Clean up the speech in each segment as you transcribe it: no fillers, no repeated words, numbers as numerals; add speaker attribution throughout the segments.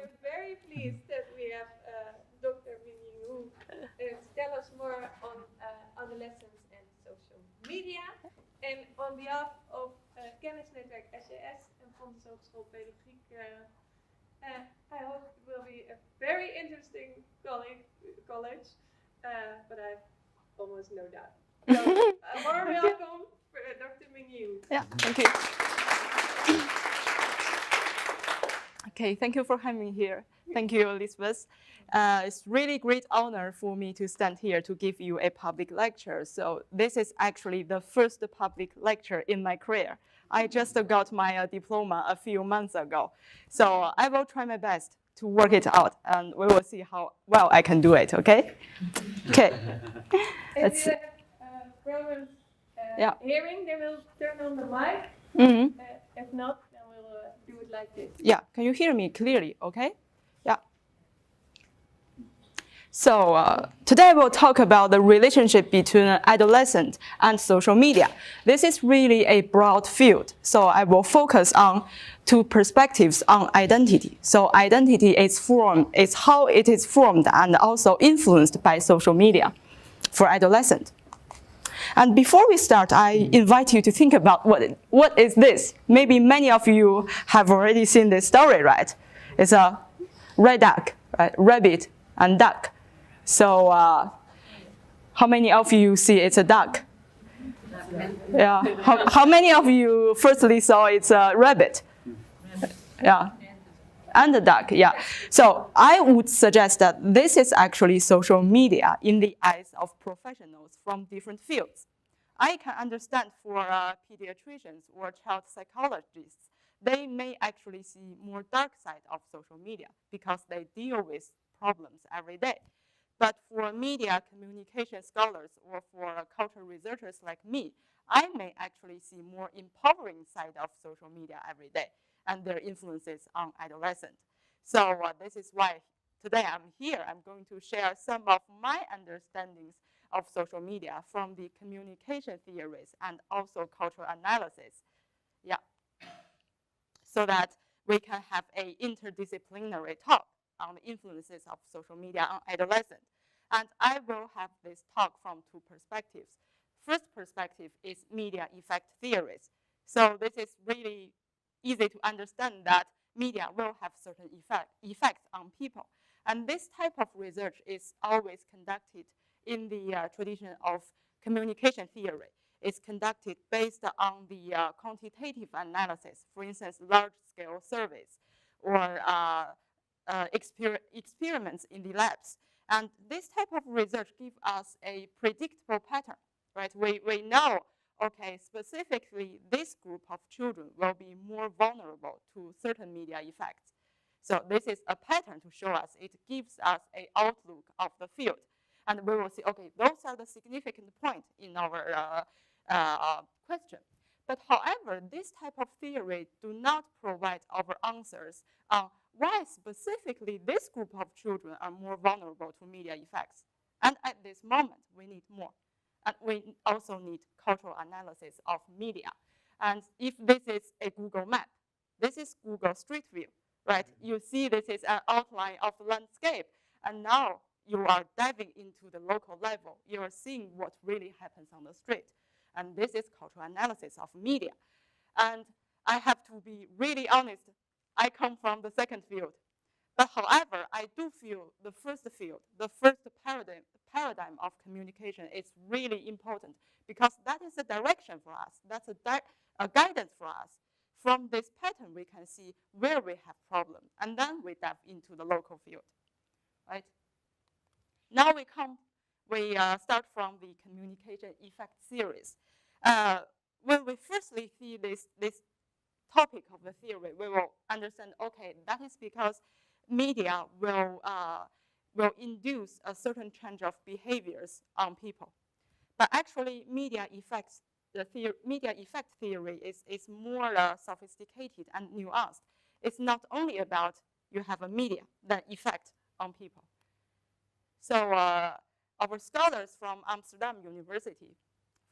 Speaker 1: I'm very pleased that we have Dr. Mini who tell us more on adolescence and social media. En on behalf of Kennisnetwerk SES en Fontes Hogeschool Pedagogiek, I hope it will be a very interesting college, but I have almost no doubt. So, a warm welcome for Dr. Mingyu.
Speaker 2: Yeah, thank you. Okay, thank you for having me here. Thank you, Elizabeth. It's really great honor for me to stand here to give you a public lecture. So this is actually the first public lecture in my career. I just got my diploma a few months ago. So I will try my best to work it out, and we will see how well I can do it, okay? Okay.
Speaker 1: If you have problems hearing, they will turn on the mic. If not, then we'll do it like this.
Speaker 2: Yeah, can you hear me clearly, okay? Yeah. So today we'll talk about the relationship between an adolescent and social media. This is really a broad field, so I will focus on two perspectives on identity. So identity is how it is formed and also influenced by social media for adolescents. And before we start, I invite you to think about what is this? Maybe many of you have already seen this story, right? It's a red duck, right? Rabbit and duck. So how many of you see it's a duck? Yeah. How many of you firstly saw it's a rabbit? Yeah. And the duck, yeah. So I would suggest that this is actually social media in the eyes of professionals from different fields. I can understand for pediatricians or child psychologists, they may actually see more dark side of social media because they deal with problems every day. But for media communication scholars or for cultural researchers like me, I may actually see more empowering side of social media every day and their influences on adolescents. So this is why today I'm here. I'm going to share some of my understandings of social media from the communication theories and also cultural analysis. Yeah. So that we can have an interdisciplinary talk on the influences of social media on adolescents. And I will have this talk from two perspectives. First perspective is media effect theories. So this is really easy to understand that media will have certain effects on people. And this type of research is always conducted in the tradition of communication theory. It's conducted based on the quantitative analysis, for instance, large-scale surveys or experiments in the labs. And this type of research gives us a predictable pattern, right? We know, okay, specifically this group of children will be more vulnerable to certain media effects. So this is a pattern to show us. It gives us an outlook of the field. And we will see, okay, those are the significant points in our question. But however, this type of theory do not provide our answers on why specifically this group of children are more vulnerable to media effects. And at this moment, we need more. And we also need cultural analysis of media. And if this is a Google map, this is Google Street View, right? You see this is an outline of the landscape. And now you are diving into the local level. You are seeing what really happens on the street. And this is cultural analysis of media. And I have to be really honest, I come from the second field. But however, I do feel the first field, the first paradigm of communication is really important because that is a direction for us. That's a guidance for us. From this pattern, we can see where we have problems, and then we dive into the local field, right? Now we start from the communication effect series. When we firstly see this topic of the theory, we will understand, okay, that is because media will induce a certain change of behaviors on people. But actually, media effect theory is more sophisticated and nuanced. It's not only about you have a media that effect on people. So our scholars from Amsterdam University,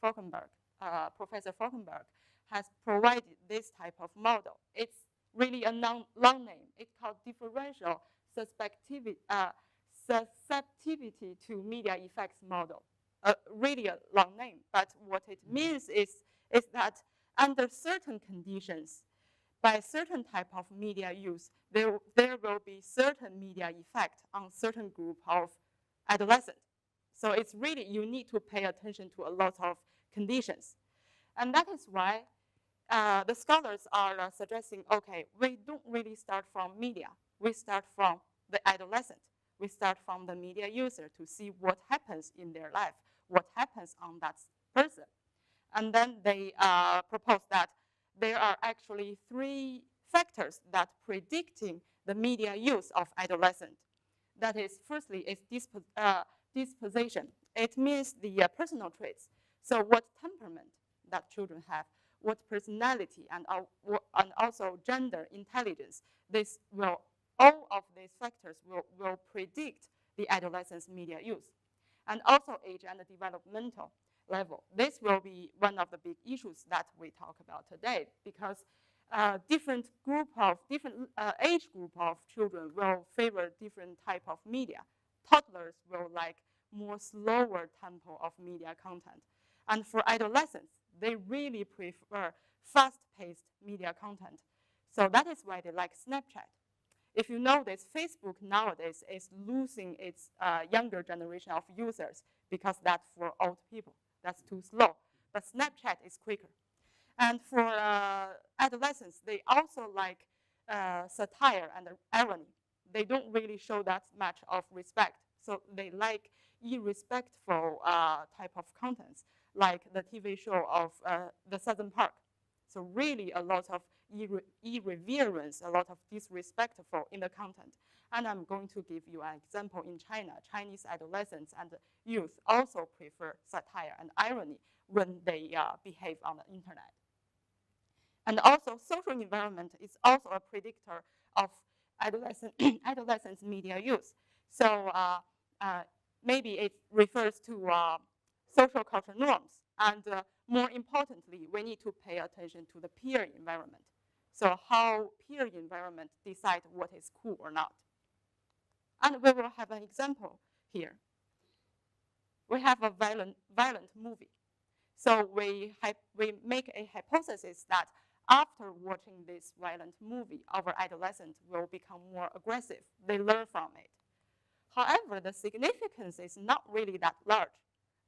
Speaker 2: Professor Falkenberg, has provided this type of model. It's really a long name. It's called differential susceptibility to media effects model. Really a long name, but what it means is that under certain conditions, by certain type of media use, there will be certain media effect on certain group of adolescents. So it's really, you need to pay attention to a lot of conditions. And that is why the scholars are suggesting, okay, we don't really start from media. We start from the adolescent. We start from the media user to see what happens in their life, what happens on that person. And then they propose that there are actually 3 factors that predicting the media use of adolescent. That is, firstly, is disposition. It means the personal traits. So what temperament that children have, what personality, and also gender, intelligence. All of these factors will predict the adolescent's media use. And also age and developmental level. This will be one of the big issues that we talk about today, because different age group of children will favor different type of media. Toddlers will like more slower tempo of media content. And for adolescents, they really prefer fast-paced media content. So that is why they like Snapchat. If you know this, Facebook nowadays is losing its younger generation of users because that's for old people. That's too slow. But Snapchat is quicker. And for adolescents, they also like satire and irony. They don't really show that much of respect. So they like irrespectful type of contents, like the TV show of the Southern Park. So really a lot of irreverence, a lot of disrespectful in the content. And I'm going to give you an example in China. Chinese adolescents and youth also prefer satire and irony when they behave on the internet. And also social environment is also a predictor of adolescents' media use. So maybe it refers to social cultural norms. And more importantly, we need to pay attention to the peer environment. So how peer environment decide what is cool or not. And we will have an example here. We have a violent movie. So we make a hypothesis that after watching this violent movie, our adolescents will become more aggressive. They learn from it. However, the significance is not really that large.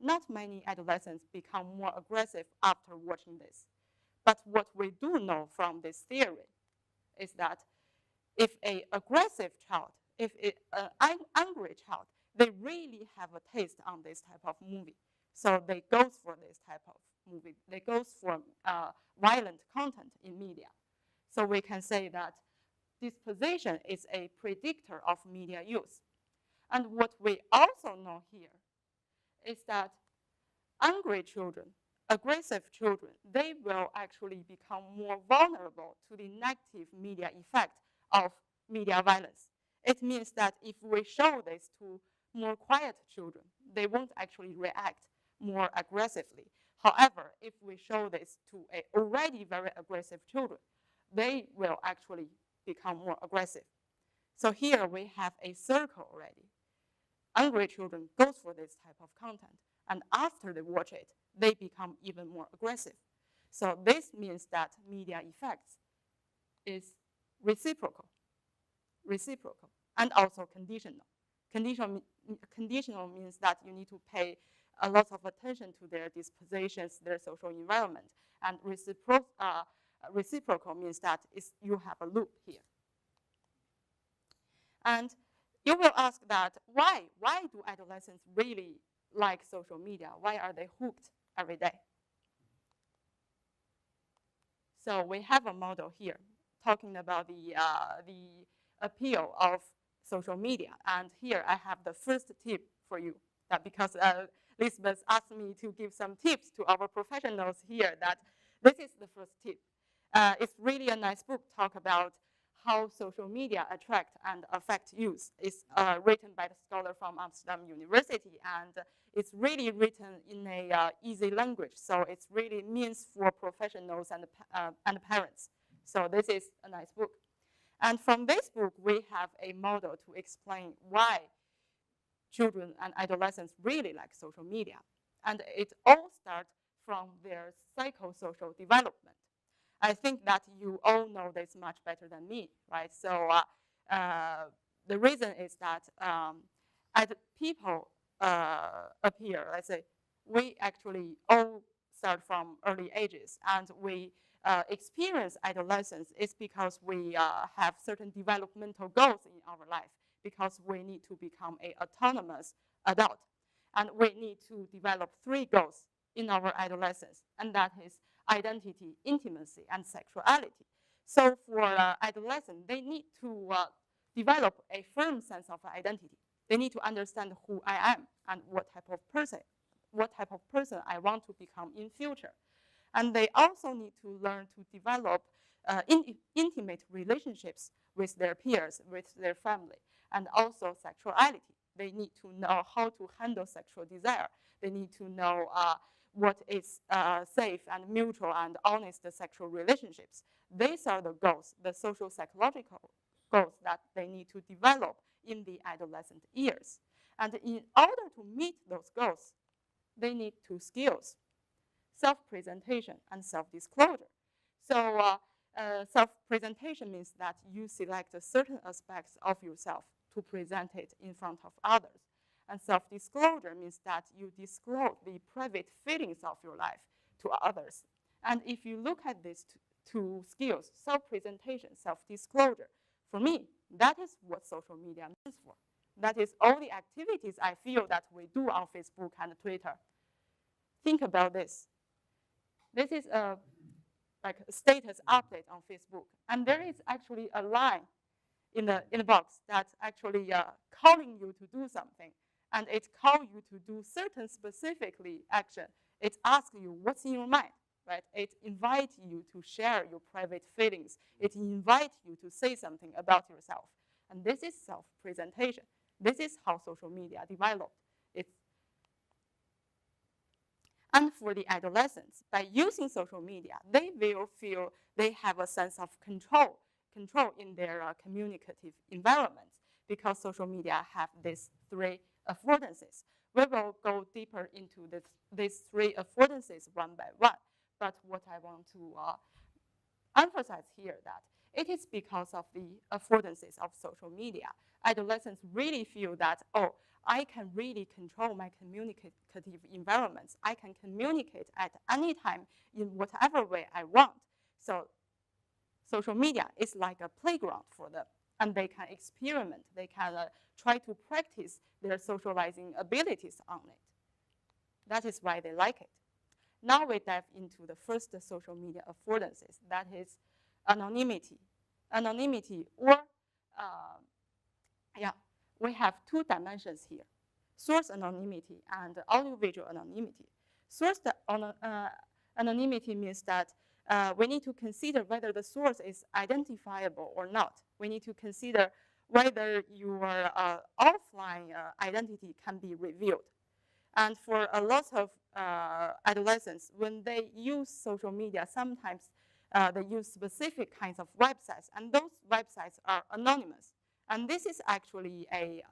Speaker 2: Not many adolescents become more aggressive after watching this. But what we do know from this theory is that if an aggressive child, if an angry child, they really have a taste on this type of movie. So they go for this type of movie. They go for violent content in media. So we can say that disposition is a predictor of media use. And what we also know here is that angry children, aggressive children, they will actually become more vulnerable to the negative media effect of media violence. It means that if we show this to more quiet children, they won't actually react more aggressively. However, if we show this to already very aggressive children, they will actually become more aggressive. So here we have a circle already. Angry children go for this type of content, and after they watch it, they become even more aggressive. So this means that media effects is reciprocal, and also conditional. Conditional means that you need to pay a lot of attention to their dispositions, their social environment, and reciprocal means that you have a loop here. And you will ask that why do adolescents really like social media? Why are they hooked every day? So we have a model here talking about the appeal of social media. And here I have the first tip for you, that because Elizabeth asked me to give some tips to our professionals here, that this is the first tip. It's really a nice book, talk about how social media attract and affect youth. It's written by the scholar from Amsterdam University, and it's really written in a easy language. So it's really means for professionals and parents. So this is a nice book. And from this book, we have a model to explain why children and adolescents really like social media. And it all starts from their psychosocial development. I think that you all know this much better than me, right? So the reason is that as people appear, let's say, we actually all start from early ages, and we experience adolescence is because we have certain developmental goals in our life, because we need to become an autonomous adult. And we need to develop 3 goals in our adolescence, and that is identity, intimacy, and sexuality. So for adolescents, they need to develop a firm sense of identity. They need to understand who I am and what type of person I want to become in future. And they also need to learn to develop intimate relationships with their peers, with their family, and also sexuality. They need to know how to handle sexual desire. They need to know what is safe and mutual and honest sexual relationships. These are the goals, the social psychological goals that they need to develop in the adolescent years. And in order to meet those goals, they need 2 skills: self-presentation and self-disclosure. So self-presentation means that you select certain aspects of yourself to present it in front of others. And self-disclosure means that you disclose the private feelings of your life to others. And if you look at these 2 skills, self-presentation, self-disclosure, for me, that is what social media means for. That is all the activities I feel that we do on Facebook and Twitter. Think about this. This is a status update on Facebook. And there is actually a line in the box that's actually calling you to do something. And it calls you to do certain specifically action. It asks you what's in your mind, right? It invites you to share your private feelings. It invites you to say something about yourself. And this is self-presentation. This is how social media developed. And for the adolescents, by using social media, they will feel they have a sense of control in their communicative environments, because social media have these 3 affordances. We will go deeper into these 3 affordances one by one. But what I want to emphasize here that it is because of the affordances of social media. Adolescents really feel that, oh, I can really control my communicative environments. I can communicate at any time in whatever way I want. So social media is like a playground for them, and they can experiment. They can try to practice their socializing abilities on it. That is why they like it. Now we dive into the first social media affordances. That is anonymity. Anonymity, or we have 2 dimensions here: source anonymity and audiovisual anonymity. Source anonymity means that we need to consider whether the source is identifiable or not. We need to consider whether your offline identity can be revealed. And for a lot of adolescents, when they use social media, sometimes they use specific kinds of websites, and those websites are anonymous. And this is actually a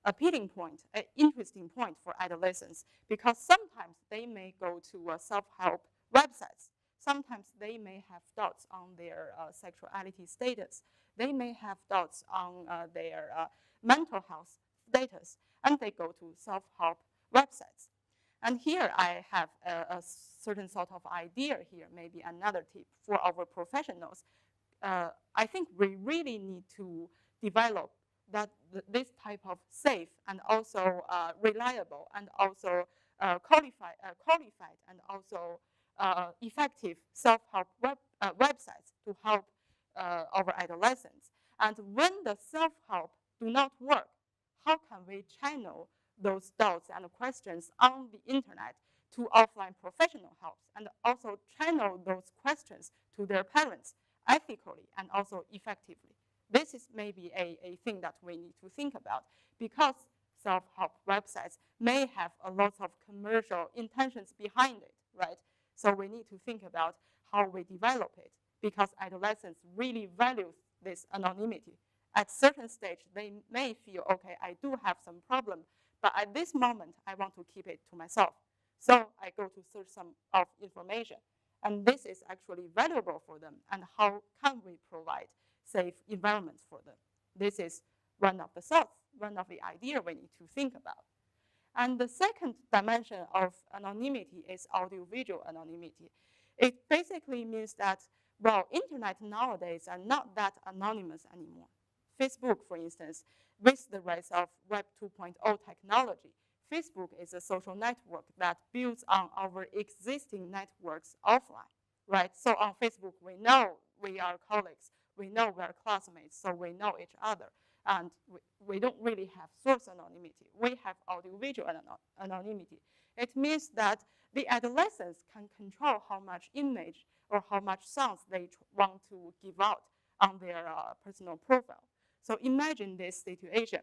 Speaker 2: appealing point, an interesting point for adolescents, because sometimes they may go to self-help websites. Sometimes they may have doubts on their sexuality status. They may have doubts on their mental health status, and they go to self-help websites. And here I have a certain sort of idea here, maybe another tip for our professionals. I think we really need to develop this type of safe and also reliable and also qualified and also effective self-help websites to help our adolescents. And when the self-help do not work, how can we channel those doubts and questions on the internet to offline professional help, and also channel those questions to their parents ethically and also effectively? This is maybe a thing that we need to think about, because self-help websites may have a lot of commercial intentions behind it, right? So we need to think about how we develop it because adolescents really value this anonymity. At certain stage, they may feel, okay, I do have some problem, but at this moment, I want to keep it to myself. So I go to search some of information. And this is actually valuable for them. And how can we provide safe environments for them? This is one of the thoughts, one of the ideas we need to think about. And the second dimension of anonymity is audiovisual anonymity. It basically means that, well, internet nowadays are not that anonymous anymore. Facebook, for instance, with the rise of Web 2.0 technology, Facebook is a social network that builds on our existing networks offline, right? So on Facebook, we know we are colleagues, we know we are classmates, so we know each other. And we don't really have source anonymity. We have audiovisual anonymity. It means that the adolescents can control how much image or how much sounds they want to give out on their personal profile. So imagine this situation.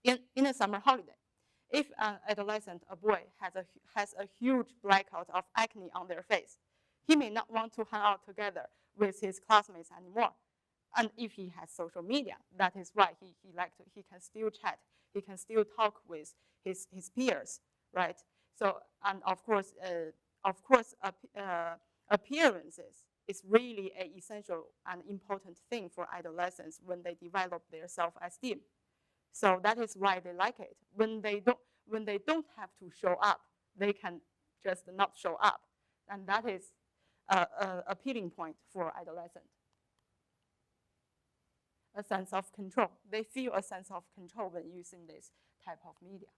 Speaker 2: In a summer holiday, if an adolescent, a boy, has a huge blackout of acne on their face, he may not want to hang out together with his classmates anymore. And if he has social media, that is why he can still chat, he can still talk with his peers, right? So, and of course, appearances is really an essential and important thing for adolescents when they develop their self-esteem. So that is why they like it. When they don't have to show up, they can just not show up, and that is an appealing point for adolescents. A sense of control. They feel a sense of control when using this type of media.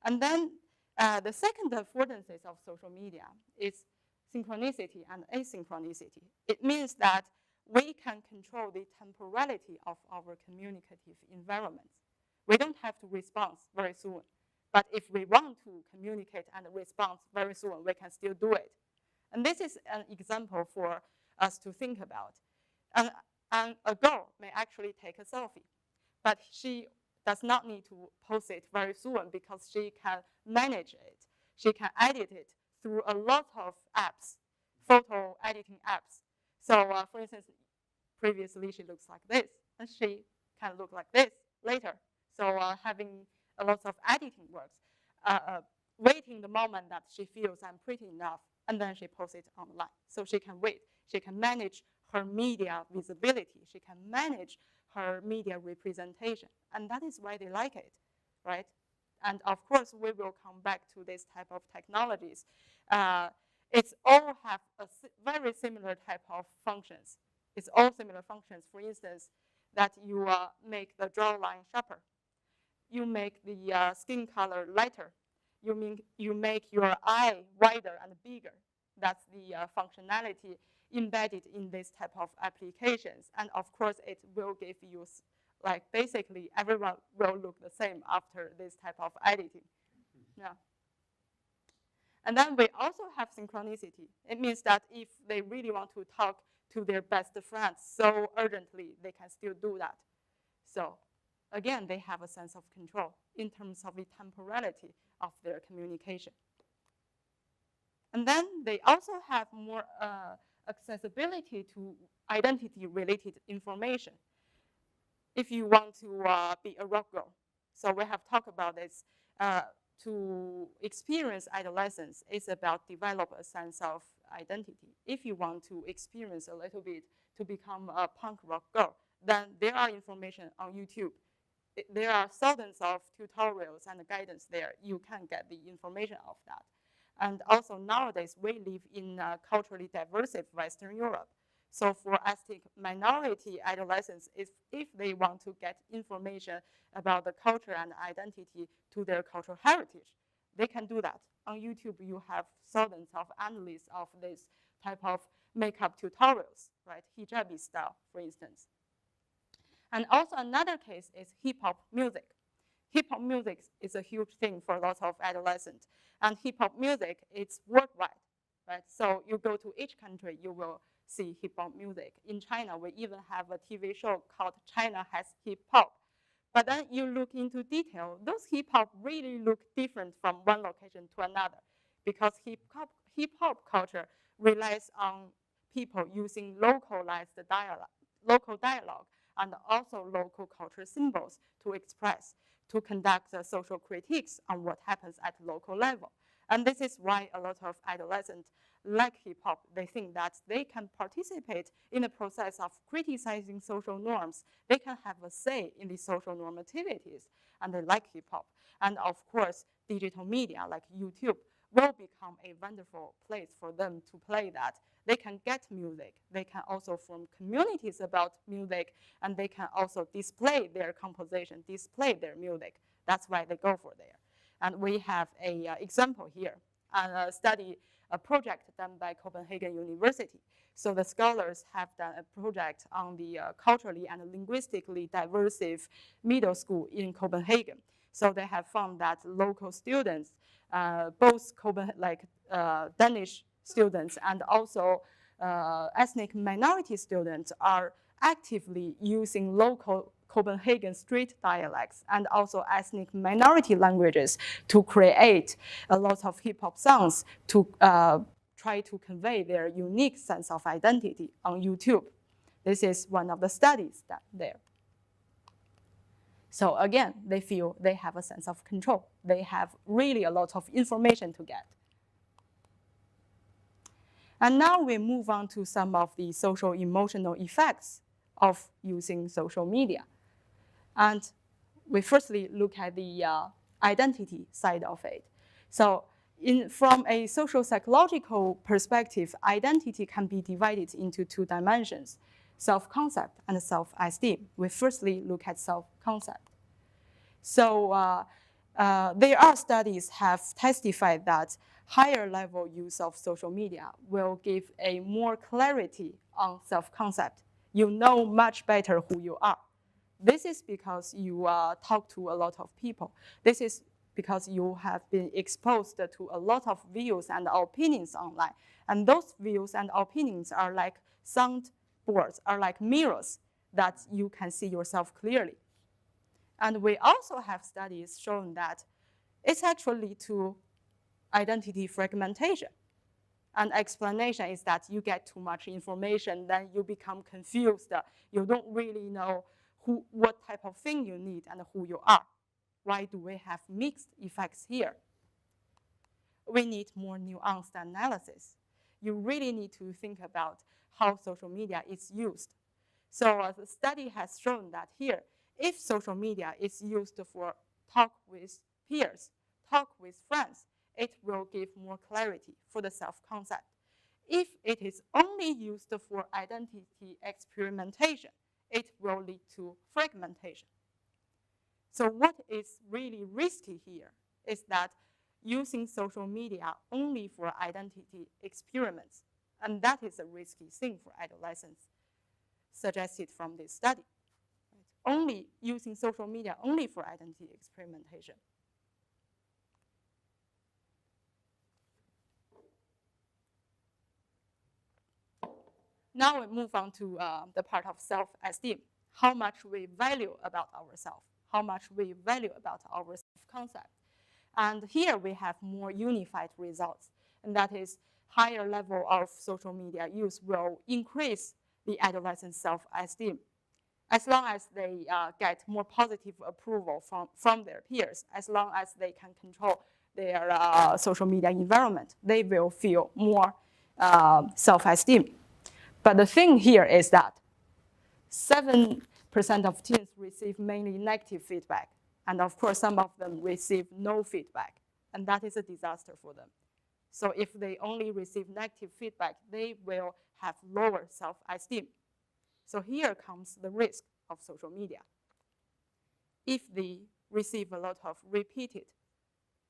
Speaker 2: And then the second affordances of social media is synchronicity and asynchronicity. It means that we can control the temporality of our communicative environments. We don't have to respond very soon, but if we want to communicate and respond very soon, we can still do it. And this is an example for us to think about. And a girl may actually take a selfie, but she does not need to post it very soon because she can manage it. She can edit it through a lot of apps, photo editing apps. So for instance, previously she looks like this, and she can look like this later. So having a lot of editing works, waiting the moment that she feels I'm pretty enough, and then she posts it online. So she can wait. She can manage her media visibility. She can manage her media representation. And that is why they like it, right? And of course, we will come back to this type of technologies. It's all have a very similar type of functions. It's all similar functions. For instance, that you make the jawline sharper. You make the skin color lighter. You make your eye wider and bigger. That's the functionality embedded in this type of applications. And of course, it will give you, like basically everyone will look the same after this type of editing. Yeah. And then we also have synchronicity. It means that if they really want to talk to their best friends so urgently, they can still do that. So again, they have a sense of control in terms of the temporality of their communication. And then they also have more accessibility to identity-related information. If you want to be a rock girl, so we have talked about this, to experience adolescence is about develop a sense of identity. If you want to experience a little bit to become a punk rock girl, then there are information on YouTube. There are thousands of tutorials and guidance there. You can get the information of that. And also nowadays, we live in culturally diverse Western Europe. So for ethnic minority adolescents, if they want to get information about the culture and identity to their cultural heritage, they can do that. On YouTube, you have thousands of analysts of this type of makeup tutorials, right? Hijabi style, for instance. And also another case is hip-hop music. Hip-hop music is a huge thing for lots of adolescents. And hip-hop music is worldwide, right? So you go to each country, you will see hip-hop music. In China, we even have a TV show called China Has Hip-Hop. But then you look into detail, those hip-hop really look different from one location to another because hip-hop culture relies on people using local dialogue and also local cultural symbols to express, to conduct social critiques on what happens at local level. And this is why a lot of adolescents like hip hop. They think that they can participate in the process of criticizing social norms. They can have a say in the social normativities, and they like hip hop. And of course, digital media like YouTube will become a wonderful place for them to play that. They can get music. They can also form communities about music, and they can also display their composition, display their music. That's why they go for there. And we have an example here, a study, a project done by Copenhagen University. So the scholars have done a project on the culturally and linguistically diverse middle school in Copenhagen. So they have found that local students, both Danish students and also ethnic minority students, are actively using local Copenhagen street dialects and also ethnic minority languages to create a lot of hip hop songs to try to convey their unique sense of identity on YouTube. This is one of the studies that there. So again, they feel they have a sense of control. They have really a lot of information to get. And now we move on to some of the social emotional effects of using social media. And we firstly look at the identity side of it. So from a social psychological perspective, identity can be divided into two dimensions, self-concept and self-esteem. We firstly look at self-concept. So there are studies have testified that higher level use of social media will give a more clarity on self-concept. You know much better who you are. This is because you talk to a lot of people. This is because you have been exposed to a lot of views and opinions online. And those views and opinions are like soundboards, are like mirrors that you can see yourself clearly. And we also have studies showing that it's actually to identity fragmentation. And explanation is that you get too much information, then you become confused. You don't really know what type of thing you need and who you are. Why do we have mixed effects here? We need more nuanced analysis. You really need to think about how social media is used. So the study has shown that here, if social media is used for talk with peers, talk with friends, it will give more clarity for the self-concept. If it is only used for identity experimentation, it will lead to fragmentation. So what is really risky here is that using social media only for identity experiments, and that is a risky thing for adolescents, suggested from this study. Right? Only using social media only for identity experimentation. Now we move on to the part of self-esteem, how much we value about ourselves, how much we value about our self-concept. And here we have more unified results, and that is higher level of social media use will increase the adolescent self-esteem. As long as they get more positive approval from their peers, as long as they can control their social media environment, they will feel more self-esteem. But the thing here is that 7% of teens receive mainly negative feedback. And of course, some of them receive no feedback. And that is a disaster for them. So if they only receive negative feedback, they will have lower self-esteem. So here comes the risk of social media. If they receive a lot of repeated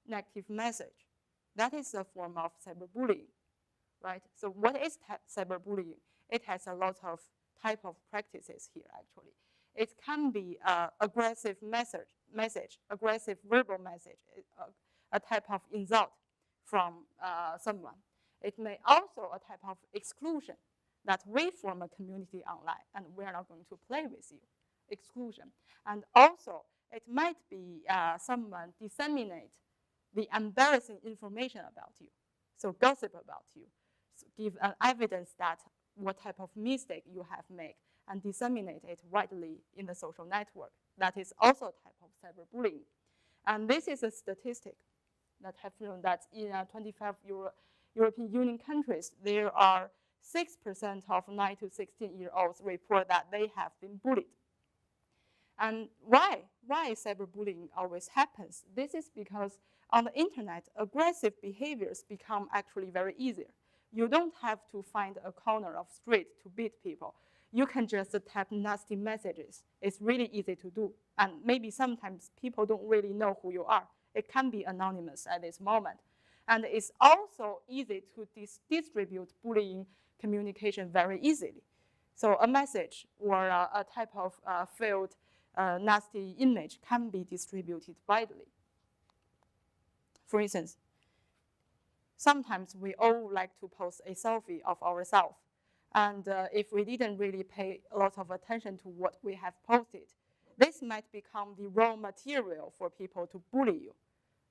Speaker 2: negative message, that is a form of cyberbullying, right? So what is cyberbullying? It has a lot of type of practices here, actually. It can be aggressive message, aggressive verbal message, a type of insult from someone. It may also a type of exclusion, that we form a community online and we're not going to play with you, exclusion. And also, it might be someone disseminate the embarrassing information about you, so gossip about you, so give evidence that what type of mistake you have made and disseminate it widely in the social network. That is also a type of cyberbullying. And this is a statistic that have shown that in 25 European Union countries, there are 6% of 9 to 16-year-olds report that they have been bullied. And why cyberbullying always happens? This is because on the internet, aggressive behaviors become actually very easier. You don't have to find a corner of street to beat people. You can just type nasty messages. It's really easy to do. And maybe sometimes people don't really know who you are. It can be anonymous at this moment. And it's also easy to distribute bullying communication very easily. So a message or a type of failed nasty image can be distributed widely. For instance, sometimes we all like to post a selfie of ourselves. And if we didn't really pay a lot of attention to what we have posted, this might become the raw material for people to bully you.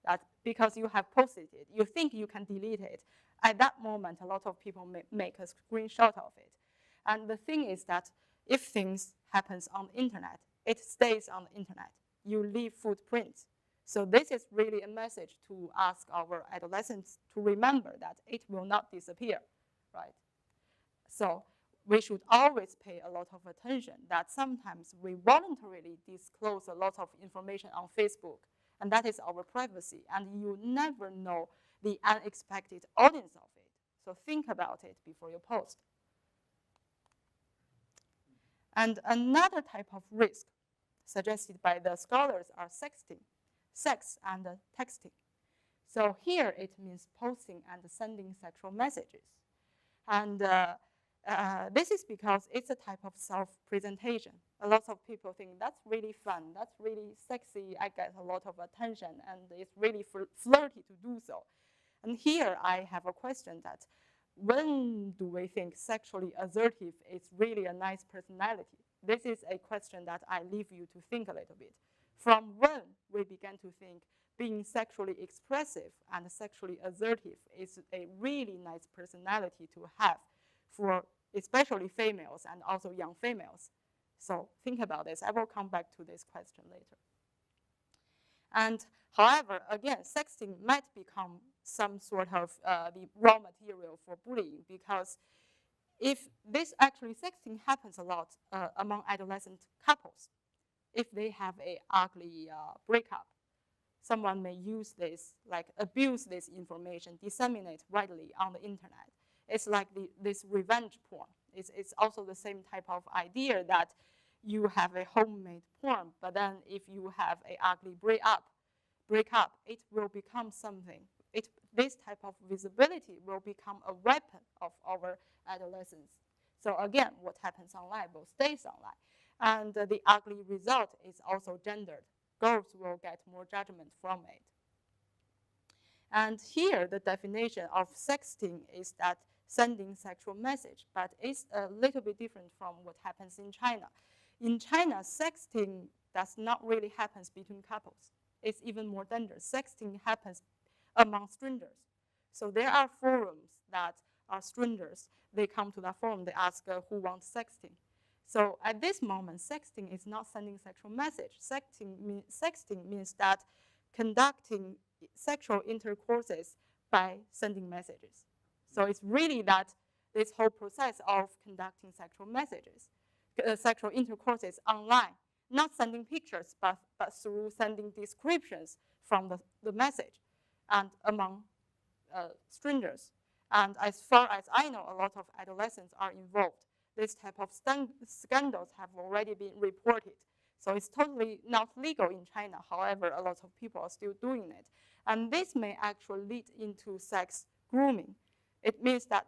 Speaker 2: That because you have posted it, you think you can delete it. At that moment, a lot of people make a screenshot of it. And the thing is that if things happens on the internet, it stays on the internet. You leave footprints. So this is really a message to ask our adolescents to remember that it will not disappear, right? So we should always pay a lot of attention that sometimes we voluntarily disclose a lot of information on Facebook, and that is our privacy, and you never know the unexpected audience of it. So think about it before you post. And another type of risk suggested by the scholars are sexting, sex and texting. So here it means posting and sending sexual messages. And this is because it's a type of self-presentation. A lot of people think that's really fun, that's really sexy, I get a lot of attention, and it's really flirty to do so. And here I have a question that when do we think sexually assertive is really a nice personality? This is a question that I leave you to think a little bit. From when we began to think being sexually expressive and sexually assertive is a really nice personality to have for especially females and also young females. So think about this. I will come back to this question later. And however, again, sexting might become some sort of the raw material for bullying, because if this actually sexting happens a lot among adolescent couples, if they have an ugly breakup, someone may use this, like abuse this information, disseminate widely on the internet. It's like this revenge porn. It's also the same type of idea that you have a homemade porn, but then if you have an ugly breakup, it will become something. This type of visibility will become a weapon of our adolescence. So again, what happens online will stay online. And the ugly result is also gendered. Girls will get more judgment from it. And here, the definition of sexting is that sending sexual message, but it's a little bit different from what happens in China. In China, sexting does not really happen between couples. It's even more dangerous. Sexting happens among strangers. So there are forums that are strangers. They come to that forum, they ask who wants sexting. So at this moment, sexting is not sending sexual message. Sexting means that conducting sexual intercourses by sending messages. So it's really that this whole process of conducting sexual messages, sexual intercourses online, not sending pictures, but through sending descriptions from the message and among strangers. And as far as I know, a lot of adolescents are involved. This type of scandals have already been reported. So it's totally not legal in China. However, a lot of people are still doing it. And this may actually lead into sex grooming. It means that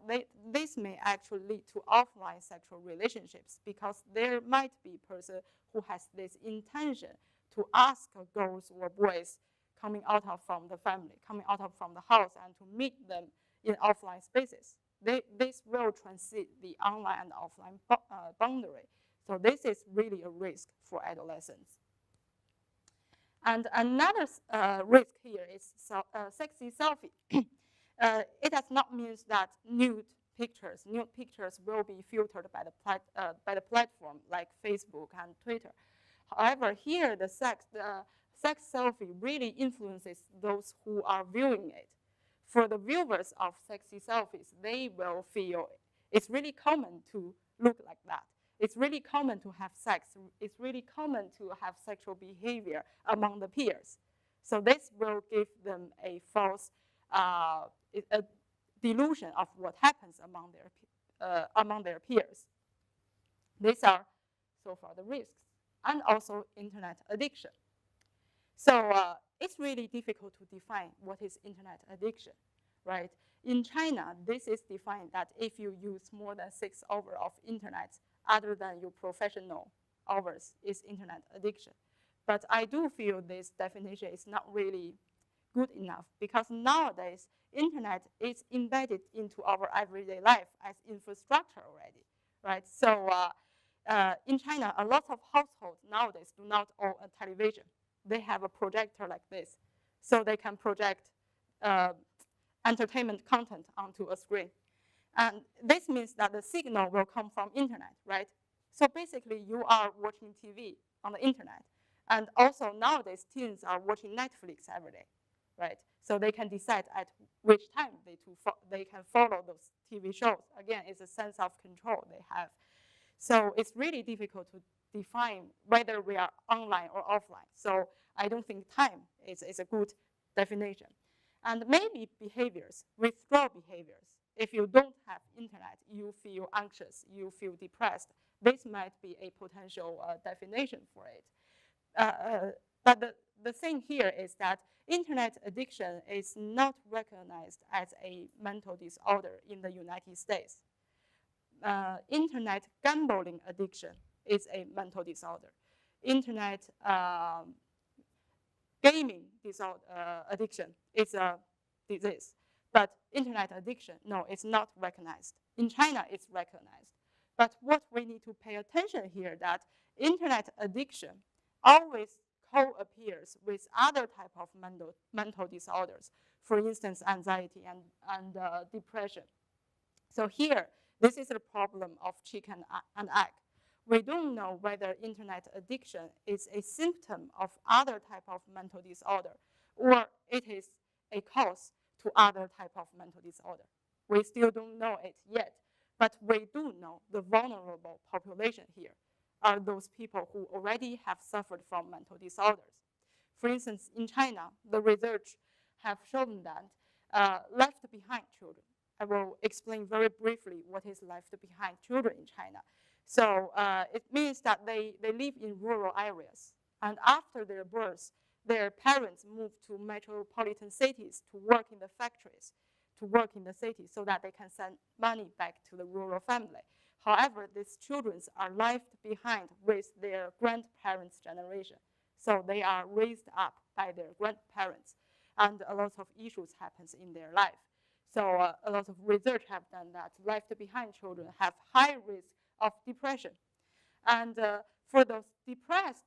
Speaker 2: this may actually lead to offline sexual relationships, because there might be a person who has this intention to ask girls or boys coming out from the family, coming out from the house, and to meet them in offline spaces. This will transcend the online and offline boundary. So this is really a risk for adolescents. And another risk here is sexy selfie. It does not mean that nude pictures, nude pictures will be filtered by the platform like Facebook and Twitter. However, here the sex selfie really influences those who are viewing it. For the viewers of sexy selfies, they will feel it's really common to look like that. It's really common to have sex. It's really common to have sexual behavior among the peers. So this will give them a false a delusion of what happens among their peers. These are so far the risks, and also internet addiction. So it's really difficult to define what is internet addiction, right? In China, this is defined that if you use more than 6 hours of internet other than your professional hours, is internet addiction. But I do feel this definition is not really good enough, because nowadays internet is embedded into our everyday life as infrastructure already, right? So in China, a lot of households nowadays do not own a television. They have a projector like this, so they can project entertainment content onto a screen. And this means that the signal will come from internet, right? So basically, you are watching TV on the internet. And also nowadays, teens are watching Netflix every day, right? So they can decide at which time they can follow those TV shows. Again, it's a sense of control they have. So it's really difficult to define whether we are online or offline. So I don't think time is a good definition. And maybe behaviors, withdrawal behaviors. If you don't have internet, you feel anxious, you feel depressed. This might be a potential definition for it. But the thing here is that internet addiction is not recognized as a mental disorder in the United States. Internet gambling addiction is a mental disorder. Internet gaming addiction is a disease. But internet addiction, no, it's not recognized. In China, it's recognized. But what we need to pay attention here that internet addiction always co-appears with other type of mental disorders, for instance, anxiety and depression. So here, this is the problem of chicken and egg. We don't know whether internet addiction is a symptom of other type of mental disorder, or it is a cause to other type of mental disorder. We still don't know it yet, but we do know the vulnerable population here are those people who already have suffered from mental disorders. For instance, in China, the research have shown that left behind children. I will explain very briefly what is left behind children in China. So it means that they live in rural areas, and after their birth, their parents move to metropolitan cities to work in the factories, to work in the city so that they can send money back to the rural family. However, these children are left behind with their grandparents' generation. So they are raised up by their grandparents, and a lot of issues happens in their life. So a lot of research have done that left behind children have high risk of depression. And for those depressed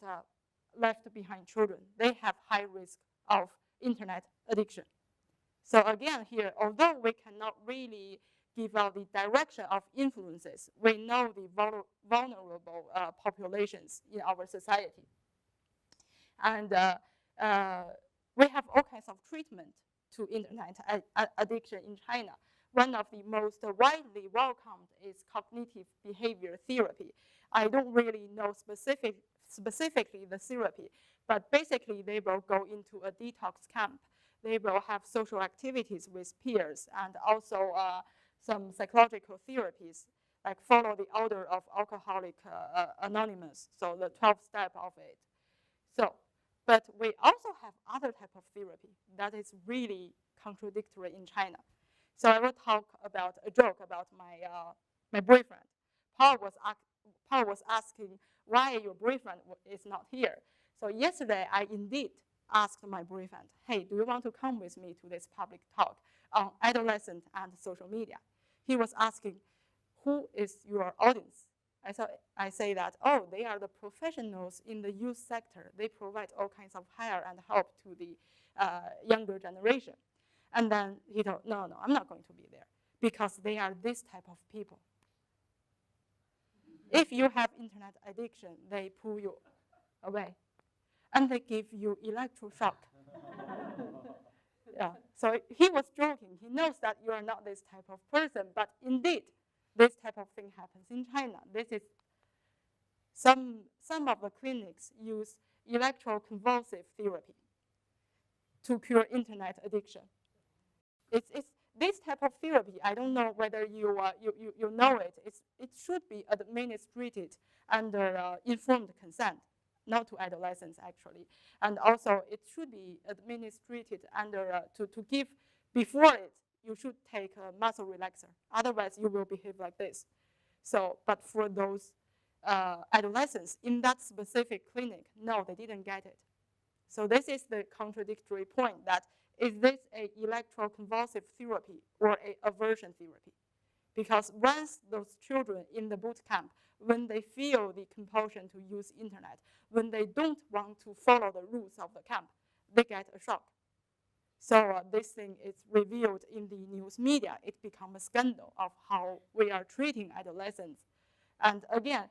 Speaker 2: left behind children, they have high risk of internet addiction. So again here, although we cannot really give out the direction of influences, we know the vulnerable populations in our society. And we have all kinds of treatment to internet addiction in China. One of the most widely welcomed is cognitive behavior therapy. I don't really know specifically the therapy, but basically they will go into a detox camp. They will have social activities with peers, and also some psychological therapies, like follow the order of Alcoholics Anonymous, so the 12th step of it. So, but we also have other type of therapy that is really contradictory in China. So I will talk about a joke about my boyfriend. Paul was asking why your boyfriend is not here. So yesterday I indeed asked my boyfriend, hey, do you want to come with me to this public talk on adolescent and social media? He was asking, who is your audience? I say that, oh, they are the professionals in the youth sector. They provide all kinds of hire and help to the younger generation. And then he told, no, I'm not going to be there. because they are this type of people. If you have internet addiction, they pull you away, and they give you electroshock. Yeah. So he was joking. He knows that you are not this type of person, but indeed, this type of thing happens in China. This is some of the clinics use electroconvulsive therapy to cure internet addiction. It's this type of therapy. I don't know whether you know it. It should be administered under informed consent, not to adolescents actually, and also it should be administered under to give before it. You should take a muscle relaxer. Otherwise, you will behave like this. So, but for those adolescents in that specific clinic, no, they didn't get it. So this is the contradictory point that is this a electroconvulsive therapy or a aversion therapy? Because once those children in the boot camp, when they feel the compulsion to use internet, when they don't want to follow the rules of the camp, they get a shock. So this thing is revealed in the news media. It becomes a scandal of how we are treating adolescents. And again,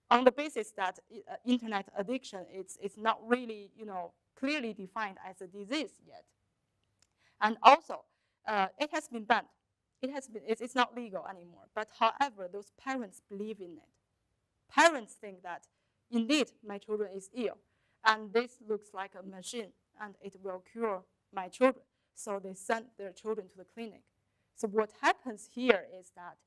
Speaker 2: on the basis that internet addiction is not really, clearly defined as a disease yet. And also, it has been banned. It's not legal anymore. But however, those parents believe in it. Parents think that, indeed, my children is ill, and this looks like a machine, and it will cure my children. So they send their children to the clinic. So what happens here is that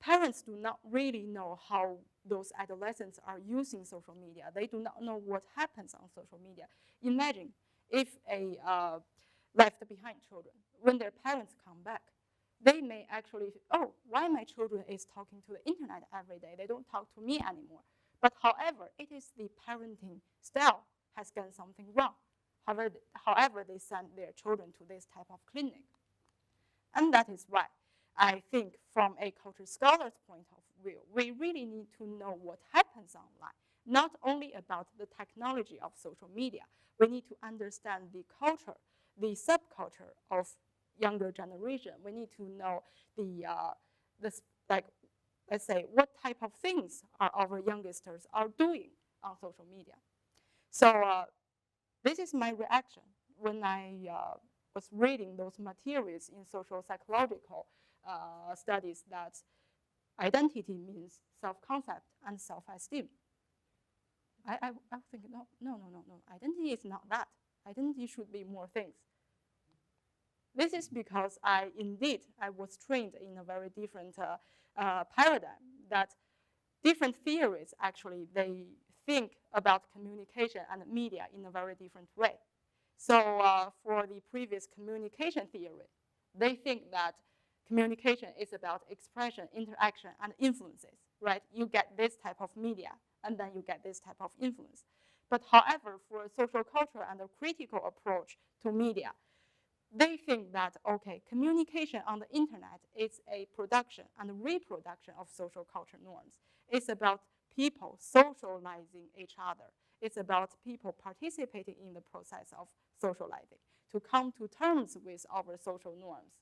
Speaker 2: parents do not really know how those adolescents are using social media. They do not know what happens on social media. Imagine if a left behind children, when their parents come back, they may actually, oh, why my children is talking to the internet every day? They don't talk to me anymore. But however, it is the parenting style has done something wrong. However, they send their children to this type of clinic. And that is why I think from a culture scholar's point of view, we really need to know what happens online, not only about the technology of social media. We need to understand the culture, the subculture of younger generation. We need to know let's say, what type of things are our youngsters are doing on social media. So this is my reaction when I was reading those materials in social psychological studies that identity means self-concept and self-esteem. I think, no. Identity is not that. Identity should be more things. This is because I was trained in a very different paradigm that different theories actually, they think about communication and media in a very different way. So for the previous communication theory, they think that communication is about expression, interaction, and influences, right? You get this type of media, and then you get this type of influence. But however, for a social culture and a critical approach to media, they think that, okay, communication on the internet is a production and reproduction of social culture norms. It's about people socializing each other. It's about people participating in the process of socializing to come to terms with our social norms.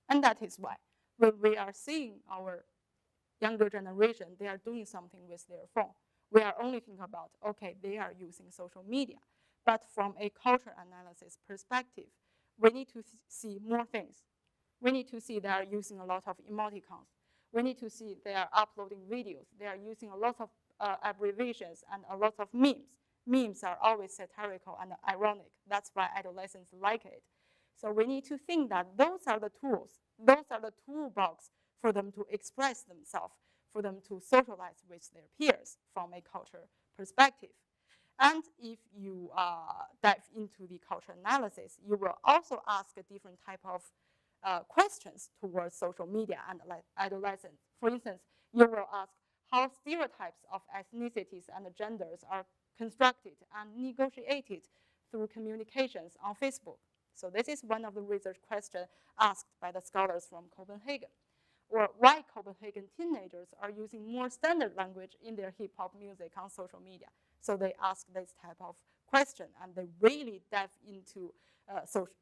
Speaker 2: And that is why when we are seeing our younger generation, they are doing something with their phone. We are only thinking about, okay, they are using social media. But from a culture analysis perspective, we need to see more things. We need to see they are using a lot of emoticons. We need to see they are uploading videos. They are using a lot of abbreviations and a lot of memes. Memes are always satirical and ironic. That's why adolescents like it. So we need to think that those are the tools. Those are the toolbox for them to express themselves, for them to socialize with their peers from a culture perspective. And if you dive into the culture analysis, you will also ask a different type of questions towards social media and adolescents. For instance, you will ask how stereotypes of ethnicities and genders are constructed and negotiated through communications on Facebook. So this is one of the research questions asked by the scholars from Copenhagen. Or why Copenhagen teenagers are using more standard language in their hip-hop music on social media. So they ask this type of question, and they really dive into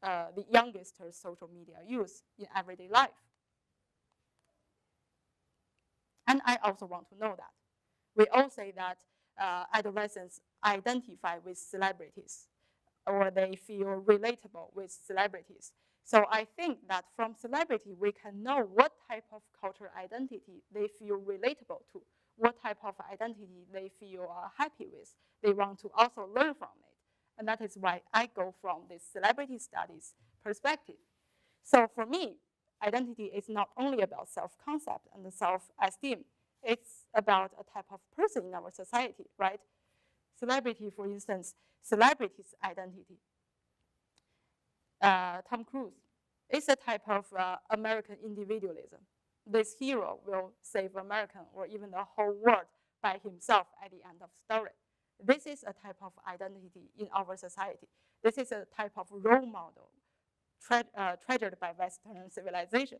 Speaker 2: the youngsters' social media use in everyday life. And I also want to know that. We all say that adolescents identify with celebrities, or they feel relatable with celebrities. So I think that from celebrity, we can know what type of cultural identity they feel relatable to, what type of identity they feel happy with. They want to also learn from it. And that is why I go from this celebrity studies perspective. So for me, identity is not only about self-concept and self-esteem. It's about a type of person in our society, right? Celebrity, for instance, celebrity's identity. Tom Cruise is a type of American individualism. This hero will save America or even the whole world by himself at the end of the story. This is a type of identity in our society. This is a type of role model treasured by Western civilization.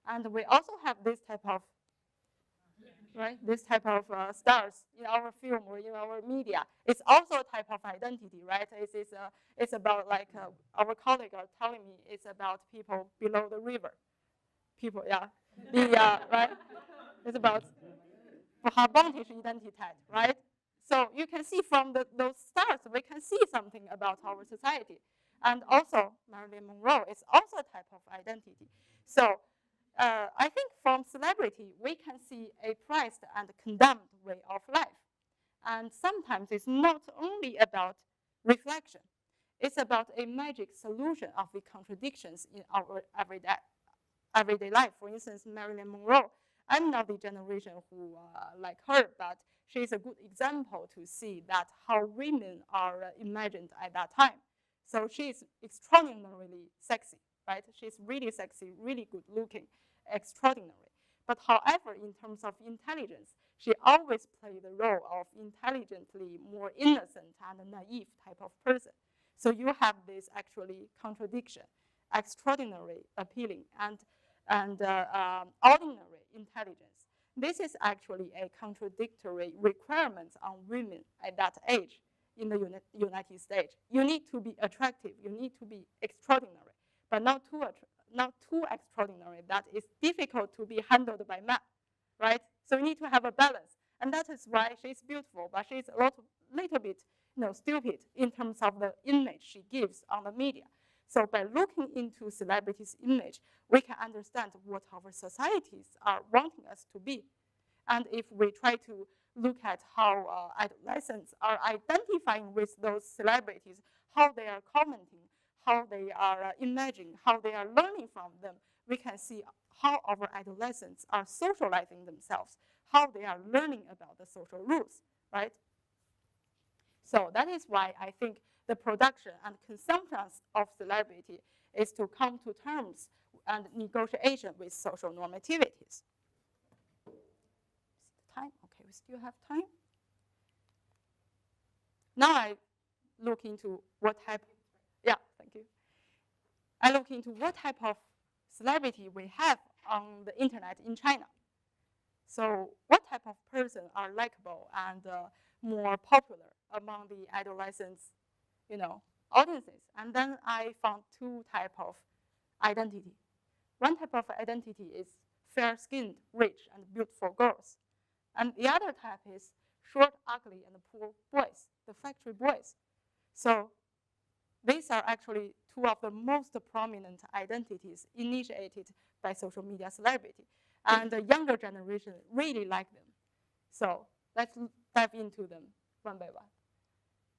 Speaker 2: And we also have this type of this type of stars in our film or in our media. It's also a type of identity, right? It's about, like our colleagues are telling me, it's about people below the river. People, yeah. Right? It's about Verhabantische Identität, right? So you can see from those stars, we can see something about our society. And also, Marilyn Monroe is also a type of identity. So I think from celebrity, we can see a prized and condemned way of life. And sometimes it's not only about reflection. It's about a magic solution of the contradictions in our everyday life. For instance, Marilyn Monroe, I'm not the generation who like her, but she's a good example to see that how women are imagined at that time. So she's extraordinarily sexy, right? She's really sexy, really good looking, extraordinary. But however, in terms of intelligence, she always played the role of intelligently more innocent and naive type of person. So you have this actually contradiction, extraordinary appealing and ordinary intelligence. This is actually a contradictory requirement on women at that age in the United States. You need to be attractive, you need to be extraordinary, but not too extraordinary that it's difficult to be handled by men, right? So you need to have a balance. And that is why she's beautiful, but she's a little bit stupid in terms of the image she gives on the media. So by looking into celebrities' image, we can understand what our societies are wanting us to be. And if we try to look at how adolescents are identifying with those celebrities, how they are commenting, how they are imagining, how they are learning from them, we can see how our adolescents are socializing themselves, how they are learning about the social rules, right? So that is why I think the production and consumption of celebrity is to come to terms and negotiation with social normativities. Time? Okay, we still have time. Now I look into what type. Yeah, thank you. I look into what type of celebrity we have on the internet in China. So what type of person are likable and more popular among the adolescents, audiences? And then I found two types of identity. One type of identity is fair-skinned, rich, and beautiful girls. And the other type is short, ugly, and poor boys, the factory boys. So these are actually two of the most prominent identities initiated by social media celebrity. And the younger generation really like them. So let's dive into them one by one.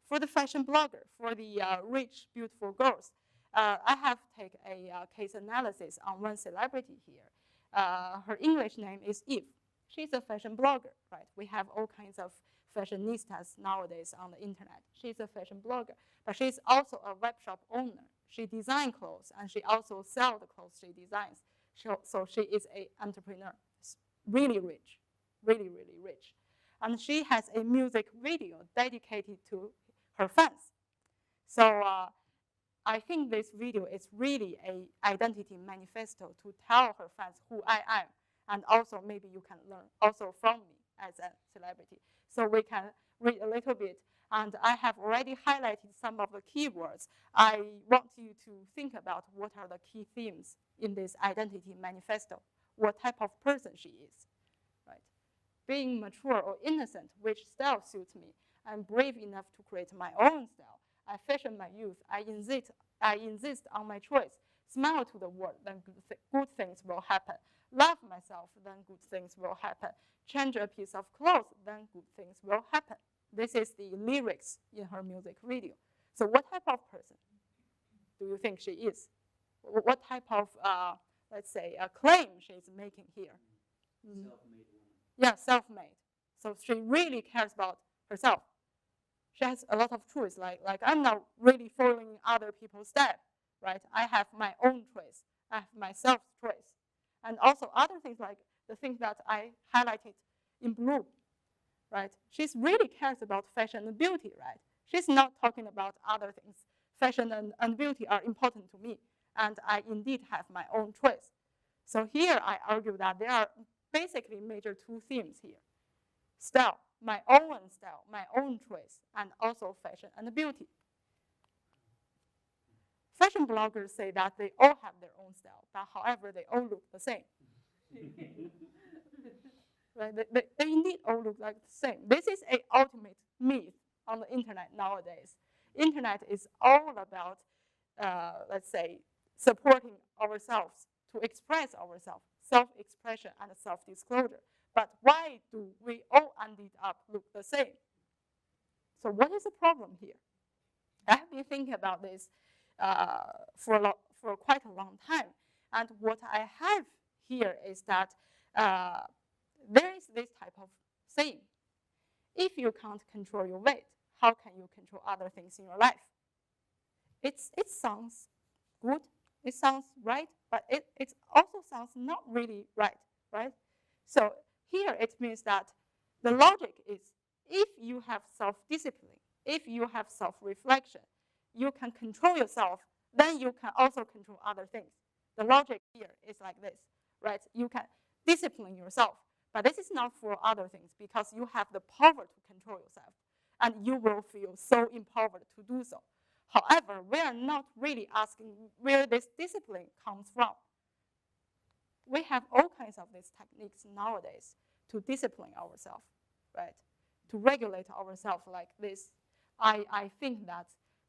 Speaker 2: For the fashion blogger, for the rich, beautiful girls, I have taken a case analysis on one celebrity here. Her English name is Eve. She's a fashion blogger, right? We have all kinds of fashionistas nowadays on the internet. She's a fashion blogger, but she's also a web shop owner. She designs clothes, and she also sells the clothes she designs. So she is an entrepreneur, really rich, really, really rich. And she has a music video dedicated to her fans. So I think this video is really an identity manifesto to tell her fans who I am. And also maybe you can learn also from me, as a celebrity. So we can read a little bit. And I have already highlighted some of the keywords. I want you to think about what are the key themes in this identity manifesto, what type of person she is, right? Being mature or innocent, which style suits me? I'm brave enough to create my own style. I fashion my youth. I insist on my choice. Smile to the world, then good things will happen. Love myself, then good things will happen. Change a piece of clothes, then good things will happen. This is the lyrics in her music video. So what type of person do you think she is? What type of, let's say, a claim she's making here?
Speaker 3: Self-made woman.
Speaker 2: Yeah, self-made. So she really cares about herself. She has a lot of choice. Like I'm not really following other people's steps, right? I have my own choice. I have my self-choice. And also other things like the things that I highlighted in blue, right? She really cares about fashion and beauty, right? She's not talking about other things. Fashion and beauty are important to me, and I indeed have my own choice. So here I argue that there are basically major two themes here. Style, my own style, my own choice, and also fashion and beauty. Fashion bloggers say that they all have their own style, but however, they all look the same. Right? They indeed all look like the same. This is an ultimate myth on the internet nowadays. Internet is all about, let's say, supporting ourselves to express ourselves, self-expression and self-disclosure. But why do we all ended up look the same? So what is the problem here? I have been thinking about this for quite a long time. And what I have here is that there is this type of saying. If you can't control your weight, how can you control other things in your life? It sounds good, it sounds right, but it also sounds not really right? So here it means that the logic is if you have self-discipline, if you have self-reflection, you can control yourself, then you can also control other things. The logic here is like this, right? You can discipline yourself, but this is not for other things because you have the power to control yourself and you will feel so empowered to do so. However, we are not really asking where this discipline comes from. We have all kinds of these techniques nowadays to discipline ourselves, right? To regulate ourselves like this. I think that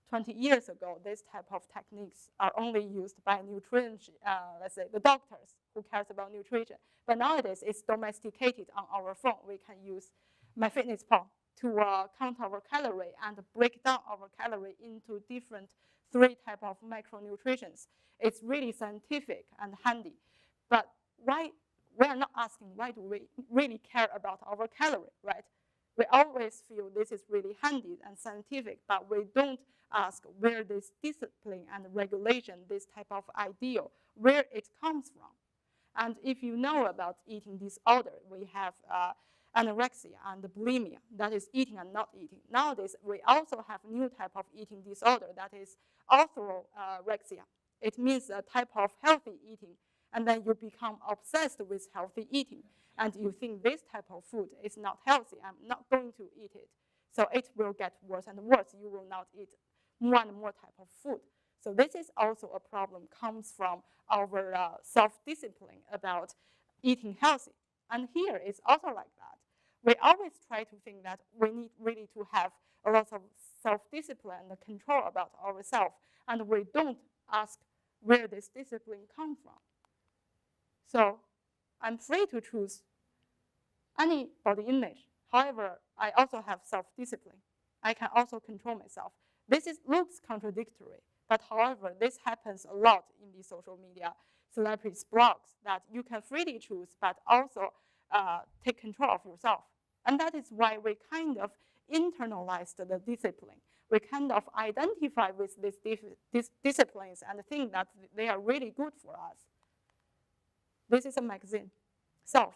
Speaker 2: 20 years ago, this type of techniques are only used by nutrition, let's say the doctors who cares about nutrition. But nowadays, it's domesticated on our phone. We can use MyFitnessPal to count our calorie and break down our calorie into different 3 types of macronutrients. It's really scientific and handy. But why, we are not asking why do we really care about our calorie, right? We always feel this is really handy and scientific, but we don't ask where this discipline and regulation, this type of ideal, where it comes from. And if you know about eating disorder, we have anorexia and bulimia, that is eating and not eating. Nowadays, we also have a new type of eating disorder, that is orthorexia. It means a type of healthy eating, and then you become obsessed with healthy eating. And you think this type of food is not healthy, I'm not going to eat it. So it will get worse and worse. You will not eat more and more type of food. So this is also a problem, comes from our self-discipline about eating healthy. And here it's also like that. We always try to think that we need really to have a lot of self-discipline and control about ourselves, and we don't ask where this discipline comes from. So I'm free to choose any body image. However, I also have self-discipline. I can also control myself. This looks contradictory, but however, this happens a lot in the social media celebrities' blogs, that you can freely choose, but also take control of yourself. And that is why we kind of internalized the discipline. We kind of identify with these disciplines and think that they are really good for us. This is a magazine, Self.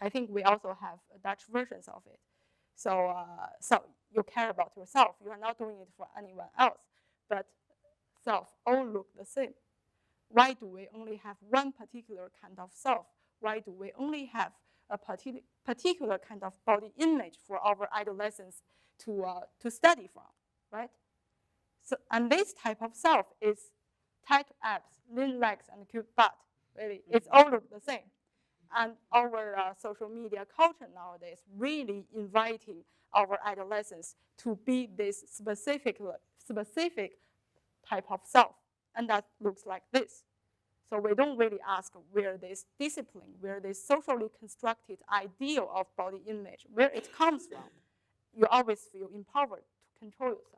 Speaker 2: I think we also have Dutch versions of it. So, so you care about yourself. You are not doing it for anyone else. But self all look the same. Why do we only have one particular kind of self? Why do we only have a particular kind of body image for our adolescents to study from, right? So, and this type of self is tight abs, lean legs, and cute butt. Really, it's all look the same. And our social media culture nowadays really inviting our adolescents to be this specific type of self, and that looks like this. So we don't really ask where this discipline, where this socially constructed ideal of body image, where it comes from. You always feel empowered to control yourself.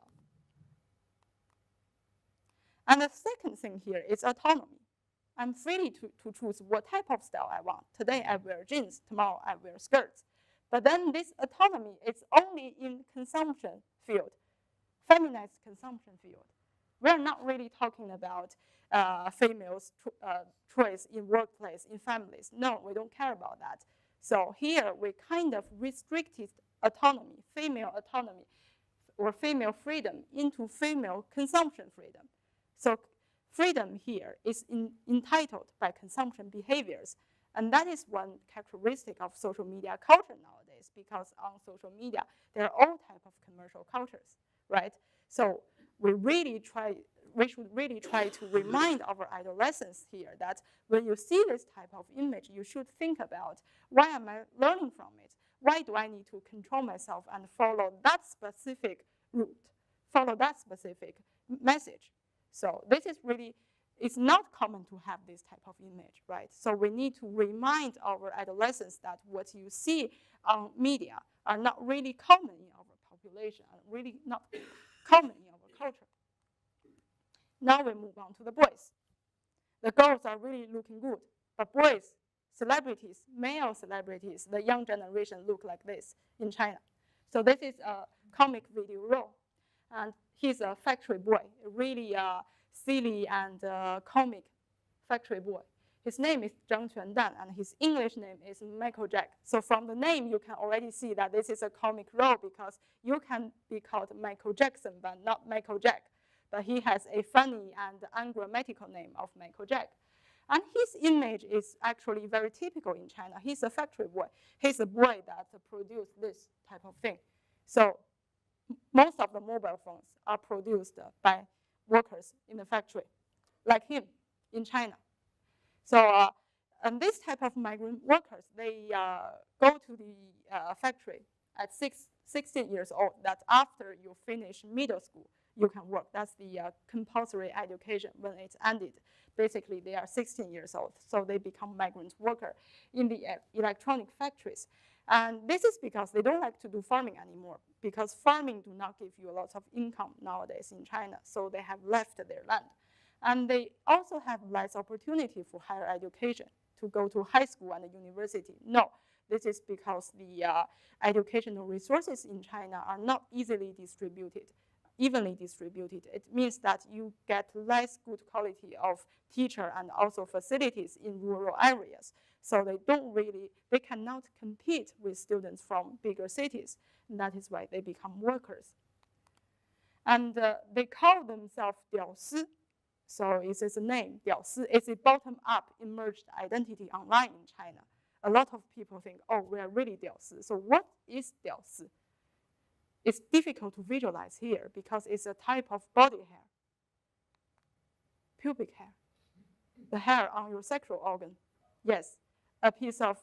Speaker 2: And the second thing here is autonomy. I'm free to choose what type of style I want. Today I wear jeans, tomorrow I wear skirts. But then this autonomy is only in consumption field, feminized consumption field. We're not really talking about females' choice in workplace, in families. No, we don't care about that. So here we kind of restricted autonomy, female autonomy, or female freedom into female consumption freedom. So freedom here is entitled by consumption behaviors. And that is one characteristic of social media culture nowadays, because on social media, there are all types of commercial cultures, right? So we should really try to remind our adolescents here that when you see this type of image, you should think about, why am I learning from it? Why do I need to control myself and follow that specific route, follow that specific message? So this is really, it's not common to have this type of image, right? So we need to remind our adolescents that what you see on media are not really common in our population, are really not common in our culture. Now we move on to the boys. The girls are really looking good, but boys, celebrities, male celebrities, the young generation look like this in China. So this is a comic video role. And he's a factory boy, a really silly and comic factory boy. His name is Zhang Quandan, and his English name is Michael Jack. So from the name, you can already see that this is a comic role, because you can be called Michael Jackson, but not Michael Jack. But he has a funny and ungrammatical name of Michael Jack. And his image is actually very typical in China. He's a factory boy. He's a boy that produced this type of thing. So most of the mobile phones are produced by workers in the factory, like him in China. So, and this type of migrant workers, they go to the factory at 16 years old. That after you finish middle school, you can work. That's the compulsory education when it's ended. Basically, they are 16 years old, so they become migrant worker in the electronic factories. And this is because they don't like to do farming anymore, because farming do not give you a lot of income nowadays in China, so they have left their land. And they also have less opportunity for higher education, to go to high school and university. No, this is because the educational resources in China are not evenly distributed. It means that you get less good quality of teacher and also facilities in rural areas. So they cannot compete with students from bigger cities. And that is why they become workers. And they call themselves 屌丝. So it is a name, 屌丝. It's a bottom-up emerged identity online in China. A lot of people think, oh, we are really 屌丝. So what is 屌丝? It's difficult to visualize here because it's a type of body hair, pubic hair, the hair on your sexual organ. Yes, a piece of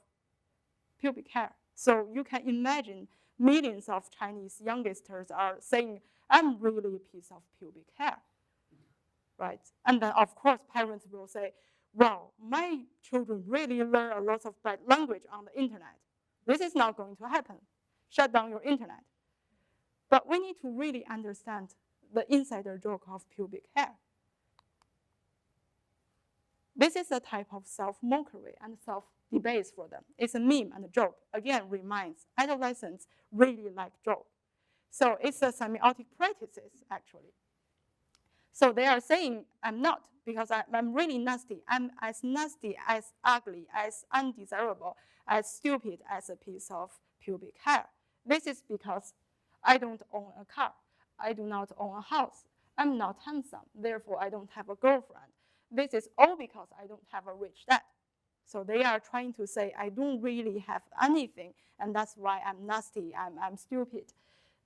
Speaker 2: pubic hair. So you can imagine millions of Chinese youngsters are saying, I'm really a piece of pubic hair, right? And then, of course, parents will say, wow, my children really learn a lot of bad language on the internet. This is not going to happen. Shut down your internet. But we need to really understand the insider joke of pubic hair. This is a type of self-mockery and self-debase for them. It's a meme and a joke. Again, reminds adolescents really like joke. So it's a semiotic practices, actually. So they are saying, I'm not, because I'm really nasty. I'm as nasty, as ugly, as undesirable, as stupid as a piece of pubic hair. This is because I don't own a car. I do not own a house. I'm not handsome. Therefore, I don't have a girlfriend. This is all because I don't have a rich dad. So they are trying to say, I don't really have anything, and that's why I'm nasty, I'm stupid.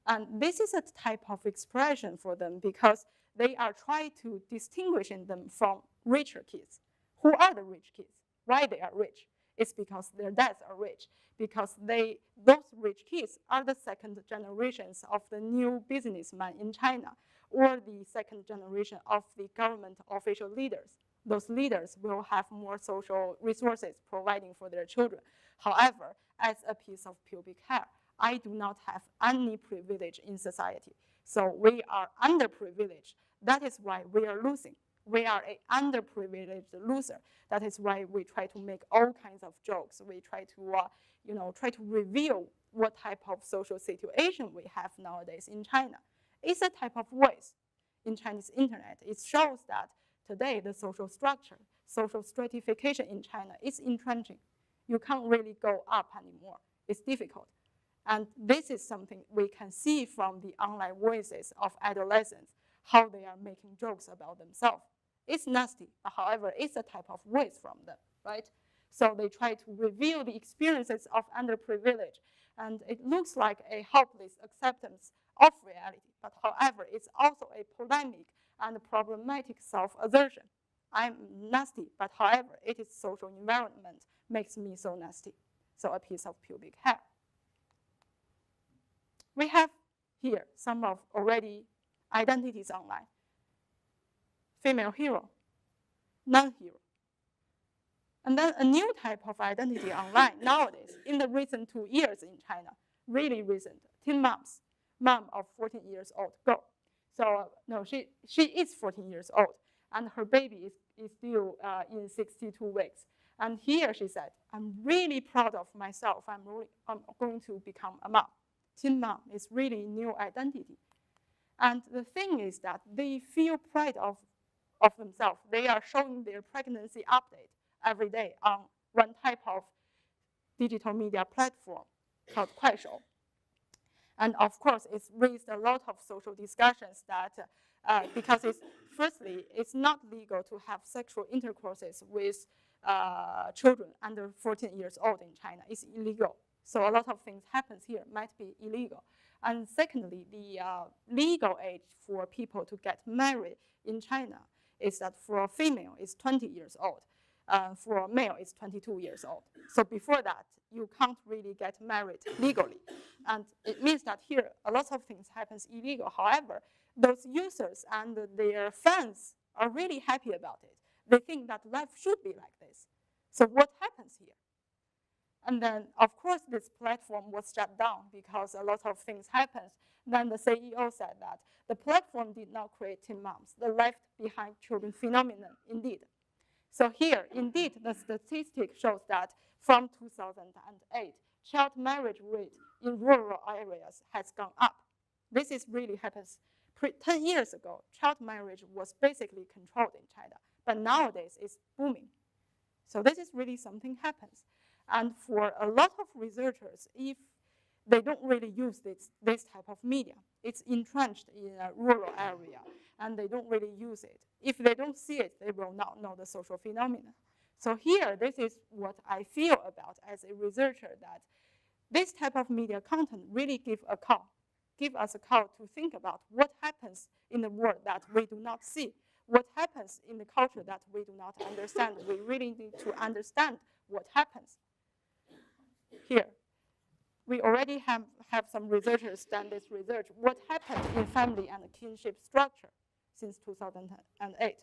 Speaker 2: And this is a type of expression for them because they are trying to distinguish them from richer kids. Who are the rich kids? Why they are rich? It's because their dads are rich, because those rich kids are the second generations of the new businessmen in China, or the second generation of the government official leaders. Those leaders will have more social resources providing for their children. However, as a piece of pubic hair, I do not have any privilege in society. So we are underprivileged. That is why we are losing. We are an underprivileged loser. That is why we try to make all kinds of jokes. We try to reveal what type of social situation we have nowadays in China. It's a type of voice in Chinese internet. It shows that today the social structure, social stratification in China is entrenching. You can't really go up anymore. It's difficult. And this is something we can see from the online voices of adolescents, how they are making jokes about themselves. It's nasty, however, it's a type of voice from them, right? So they try to reveal the experiences of underprivilege, and it looks like a hopeless acceptance of reality. But however, it's also a polemic and problematic self-assertion. I'm nasty, but however, it is social environment makes me so nasty. So a piece of pubic hair. We have here some of already identities online. Female hero, non-hero. And then a new type of identity online nowadays, in the recent 2 years in China, really recent, teen moms, mom of 14 years old girl. So no, she is 14 years old, and her baby is still in 62 weeks. And here she said, I'm really proud of myself. I'm going to become a mom. Teen mom is really new identity. And the thing is that they feel pride of themselves. They are showing their pregnancy update every day on one type of digital media platform called Kuaishou. And of course, it's raised a lot of social discussions that, because firstly, it's not legal to have sexual intercourses with children under 14 years old in China. It's illegal. So a lot of things happens here might be illegal. And secondly, the legal age for people to get married in China is that for a female, it's 20 years old. For a male, it's 22 years old. So before that, you can't really get married legally. And it means that here, a lot of things happens illegal. However, those users and their fans are really happy about it. They think that life should be like this. So what happens here? And then, of course, this platform was shut down because a lot of things happened. Then the CEO said that the platform did not create teen moms, the left behind children phenomenon, indeed. So here, indeed, the statistic shows that from 2008, child marriage rate in rural areas has gone up. This is really happens. 10 years ago, child marriage was basically controlled in China, but nowadays it's booming. So this is really something happens. And for a lot of researchers, if they don't really use this type of media, it's entrenched in a rural area, and they don't really use it. If they don't see it, they will not know the social phenomena. So here, this is what I feel about as a researcher, that this type of media content really give us a call to think about what happens in the world that we do not see, what happens in the culture that we do not understand. We really need to understand what happens. Here, we already have some researchers done this research. What happened in family and kinship structure since 2008?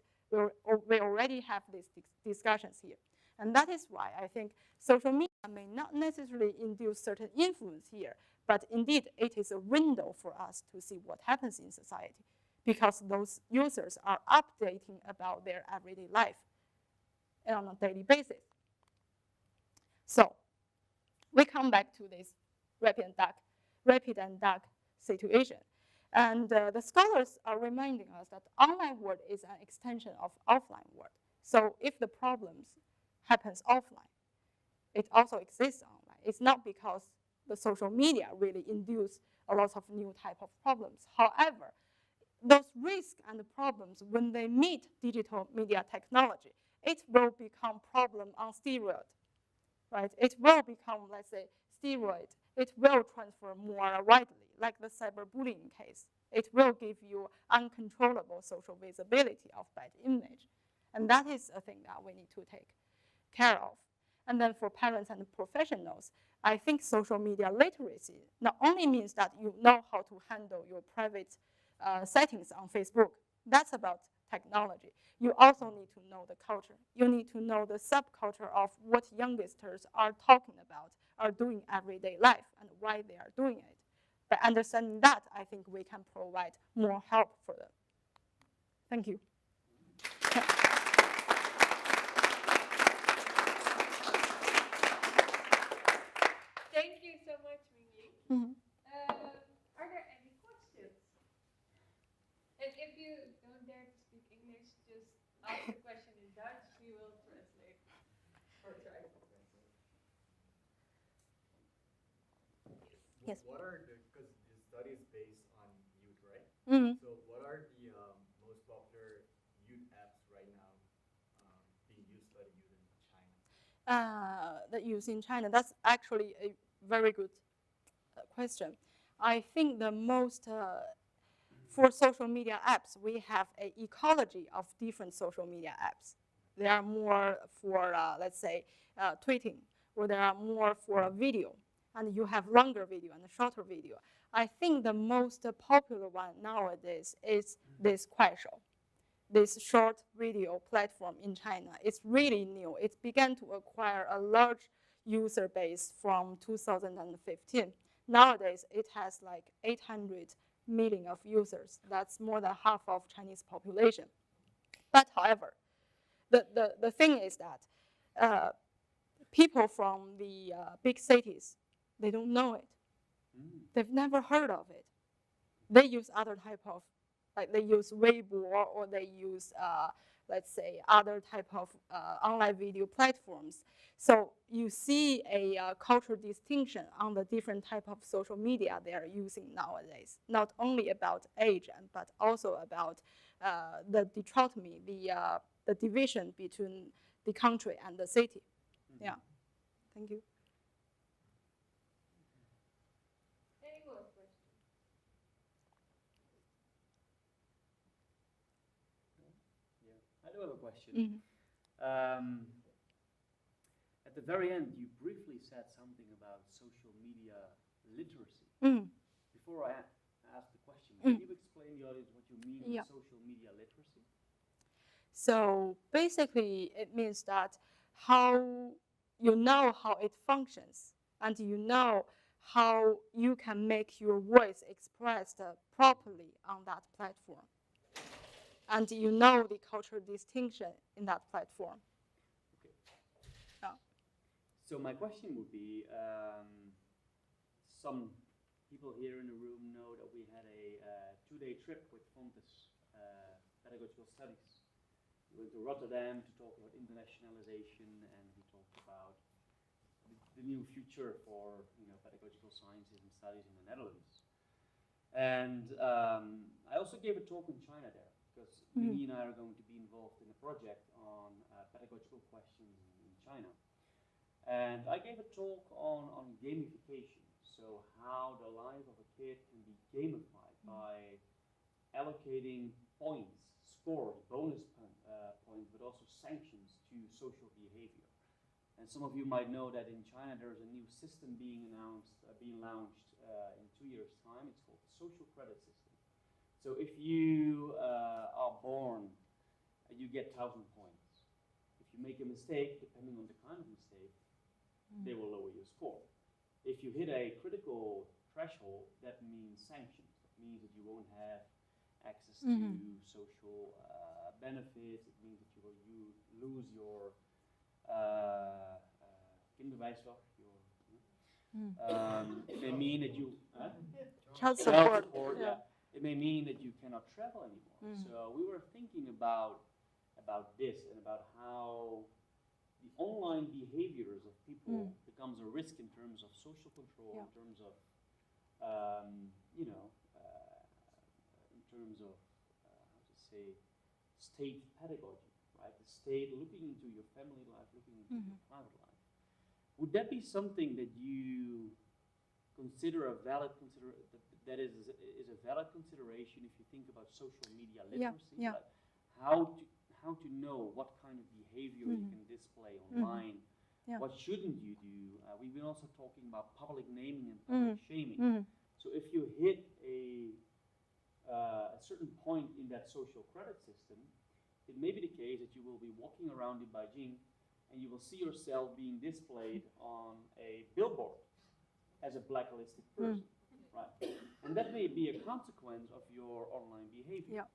Speaker 2: We already have these discussions here. And that is why I think social media may not necessarily induce certain influence here, but indeed it is a window for us to see what happens in society, because those users are updating about their everyday life on a daily basis. So we come back to this rapid and dark situation. And the scholars are reminding us that online world is an extension of offline world. So if the problems happens offline, it also exists online. It's not because the social media really induce a lot of new type of problems. However, those risks and the problems, when they meet digital media technology, it will become problem on steroid, right? It will become, let's say, steroid. It will transfer more widely, like the cyberbullying case. It will give you uncontrollable social visibility of bad image. And that is a thing that we need to take care of. And then for parents and professionals, I think social media literacy not only means that you know how to handle your private settings on Facebook. That's about technology. You also need to know the culture. You need to know the subculture of what youngsters are talking about, are doing everyday life, and why they are doing it. By understanding that, I think we can provide more help for them. Thank you.
Speaker 1: Thank you so much, Mingyi.
Speaker 2: Mm-hmm.
Speaker 1: Are there any questions? And if you don't dare to speak English, just ask the question in Dutch. We will translate or try to translate.
Speaker 2: Yes.
Speaker 4: What are the, because the study is based on youth, right?
Speaker 2: Mm-hmm.
Speaker 4: So what are the most popular youth apps right now being used by the youth in China?
Speaker 2: That use in China? That's actually a very good question. I think the most, for social media apps, we have an ecology of different social media apps. There are more for, let's say, tweeting, or there are more for video. And you have longer video and shorter video. I think the most popular one nowadays is this Kuaishou, this short video platform in China. It's really new. It began to acquire a large user base from 2015. Nowadays, it has like 800 million of users. That's more than half of Chinese population. But however, the thing is that people from the big cities, they don't know it. They've never heard of it. They use other type of, like they use Weibo, or they use, let's say, other type of online video platforms. So you see a cultural distinction on the different type of social media they are using nowadays. Not only about age, but also about the dichotomy, the division between the country and the city. Yeah. Thank you.
Speaker 1: Any more questions?
Speaker 3: I do have a question.
Speaker 2: Mm-hmm.
Speaker 3: At the very end, you briefly said something about social media literacy.
Speaker 2: Mm.
Speaker 3: Before I ask the question,
Speaker 2: Mm.
Speaker 3: can you explain the audience what you mean
Speaker 2: Yeah.
Speaker 3: with social media literacy?
Speaker 2: So basically, it means that how you know how it functions, and you know how you can make your voice expressed properly on that platform. And you know the cultural distinction in that platform.
Speaker 3: Okay.
Speaker 2: Yeah.
Speaker 3: So my question would be, some people here in the room know that we had a 2-day trip with Fontes Pedagogical Studies. We went to Rotterdam to talk about internationalization, and we talked about the new future for pedagogical sciences and studies in the Netherlands. And I also gave a talk in China there, because Mingyi and I are going to be involved in a project on pedagogical questions in China. And I gave a talk on gamification, so how the life of a kid can be gamified by allocating points, scores, bonus points, but also sanctions to social behavior. And some of you might know that in China there is a new system being launched in 2 years' time. It's called the social credit system. So if you are born, you get 1,000 points. If you make a mistake, depending on the kind of mistake, they will lower your score. If you hit a critical threshold, that means sanctions. That means that you won't have access to social benefits. It means that you will lose your kinderwijsdag. It may mean that you
Speaker 2: Child support.
Speaker 3: yeah. It may mean that you cannot travel anymore. So we were thinking about this and about how the online behaviors of people becomes a risk in terms of social control, in terms of in terms of how to say state pedagogy, right? The state, looking into your family life, looking into your private life. Would that be something that you consider a valid that is a valid consideration if you think about social media literacy?
Speaker 2: Yeah.
Speaker 3: Like how to know what kind of behavior you can display online?
Speaker 2: Yeah.
Speaker 3: What shouldn't you do? We've been also talking about public naming and public shaming. So if you hit a certain point in that social credit system, it may be the case that you will be walking around in Beijing and you will see yourself being displayed on a billboard as a blacklisted person, right? And that may be a consequence of your online behavior.
Speaker 2: Yeah.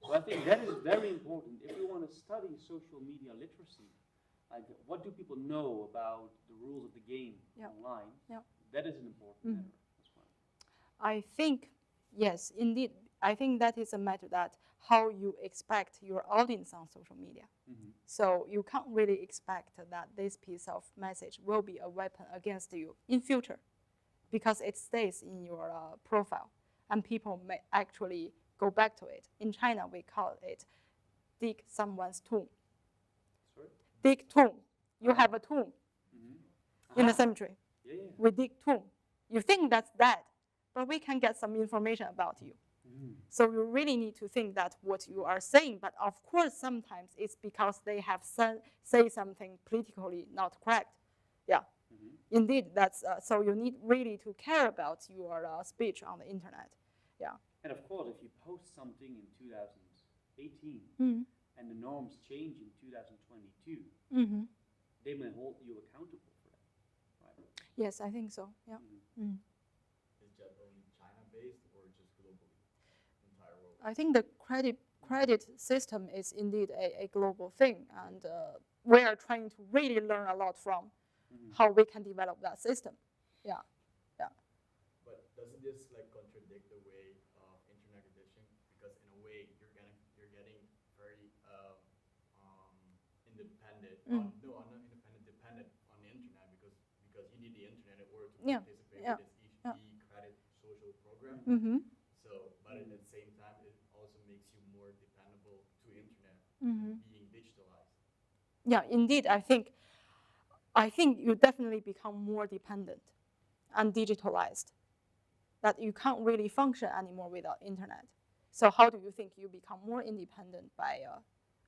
Speaker 3: So I think that is very important. If you want to study social media literacy, like what do people know about the rules of the game online, that is an important matter as well.
Speaker 2: I think, yes, indeed. I think that is a matter that how you expect your audience on social media. So you can't really expect that this piece of message will be a weapon against you in future, because it stays in your profile and people may actually go back to it. In China, we call it dig someone's tomb.
Speaker 3: Sorry?
Speaker 2: Dig tomb. You have a tomb in the cemetery.
Speaker 3: Yeah.
Speaker 2: We dig tomb. You think that's dead, but we can get some information about you. So you really need to think that what you are saying, but of course sometimes it's because they have say something politically not correct. Yeah. Indeed, that's so you need really to care about your speech on the internet. Yeah.
Speaker 3: And of course, if you post something in 2018 and the norms change in 2022, they may hold you accountable for that, right?
Speaker 2: Yes, I think so. Yeah.
Speaker 4: Is that only China-based or just globally, entire world?
Speaker 2: I think the credit system is indeed a global thing, and we are trying to really learn a lot from how we can develop that system. Yeah.
Speaker 4: But doesn't this like contradict the way of internet addiction? Because in a way, you're getting very independent. No, I'm not independent. Dependent on the internet because you need the internet in order to participate in this e-credit social program. So, but at the same time, it also makes you more dependable to internet being digitalized.
Speaker 2: Yeah, indeed, I think you definitely become more dependent and digitalized, that you can't really function anymore without internet. So how do you think you become more independent by,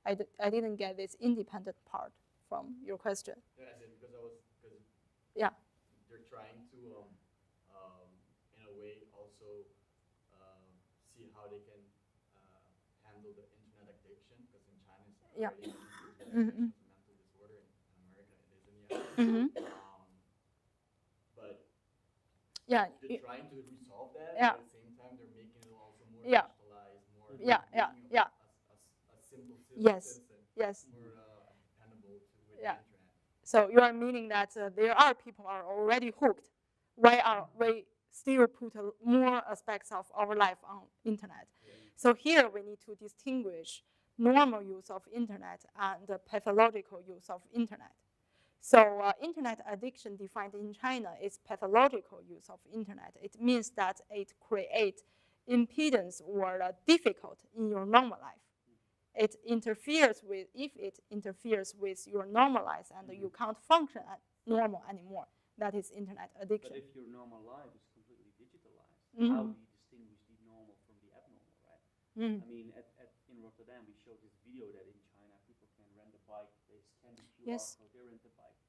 Speaker 2: I didn't get this independent part from your question.
Speaker 4: Yeah, I said because they're trying to, in a way, also see how they can handle the internet addiction, because in China it's already a mental disorder, in America it isn't yet. But they're trying to resolve that, but at the same time they're making it also more digitalized, more a simple citizen, more dependable to with the internet.
Speaker 2: So you are meaning that there are people are already hooked. Why are we still put more aspects of our life on internet? So here we need to distinguish normal use of internet and pathological use of internet. So internet addiction defined in China is pathological use of internet. It means that it creates impedance or difficult in your normal life. If it interferes with your normal life and you can't function normal anymore, that is internet addiction.
Speaker 3: But if your normal life is completely digitalized, how do you distinguish the normal from the abnormal, right? I mean, in Rotterdam, we showed this video that in China, people can rent a bike, they scan the QR code, they rent a bike,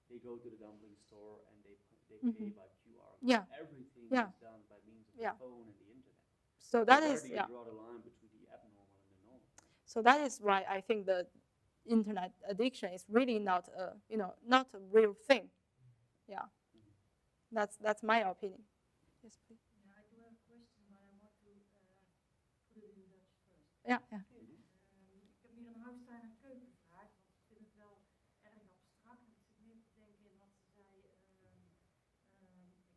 Speaker 3: they go to the dumpling store and they pay by QR code. Everything is done by means of the phone and the internet.
Speaker 2: So that is,
Speaker 3: where do you draw the line between the abnormal and the normal?
Speaker 2: So that is why I think the internet addiction is really not a real thing. Yeah, that's my opinion. Yes, please.
Speaker 5: Yeah, I do have a question, but I want to put it in Dutch first.
Speaker 2: Yeah.
Speaker 5: Ik heb meer een huistuin- en keukenvraag, want ik vind het wel erg abstract. Ik zit meer te denken in wat ze zei. Ik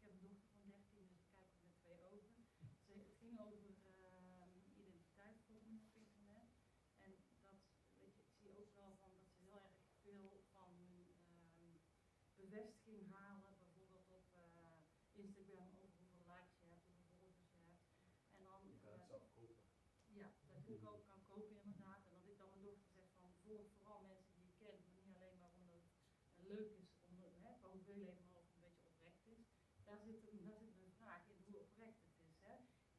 Speaker 5: heb een dochter van 13, dus ik kijk met 2 ogen. Het ging over identiteitsvorming op internet. En dat, weet je, ik zie ook wel van dat ze heel erg veel van bevestiging halen, bijvoorbeeld op Instagram over hoeveel likes je hebt, hoeveel volgers je hebt. En dan,
Speaker 4: je kan het zelf kopen.
Speaker 5: Ja, dat je ook kan kopen inderdaad. En dat ik dan mijn dochter zeg van volg vooral mensen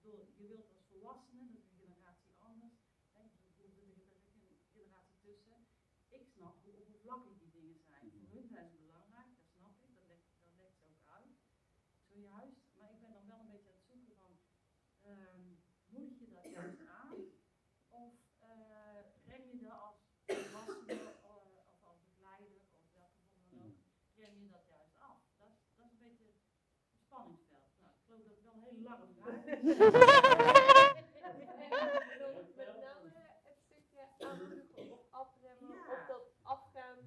Speaker 5: je wilt als volwassene, dat is een generatie anders, hè, er is een generatie tussen. Ik snap hoe oppervlakkig die dingen zijn. Voor hun zijn ze belangrijk, dat snap ik, dat legt ze ook uit, zojuist. Maar ik ben dan wel een beetje aan het zoeken van, moedig je dat juist aan? Of rem je dat als volwassene of als begeleider of welke vorm dan ook, rem je dat juist af? Dat is een beetje een spanningsveld. Nou, ik geloof dat het wel een hele lange vraag is.
Speaker 1: Met name het stukje aanmoedigen of afremmen,
Speaker 5: Ja.
Speaker 1: of dat afgaan,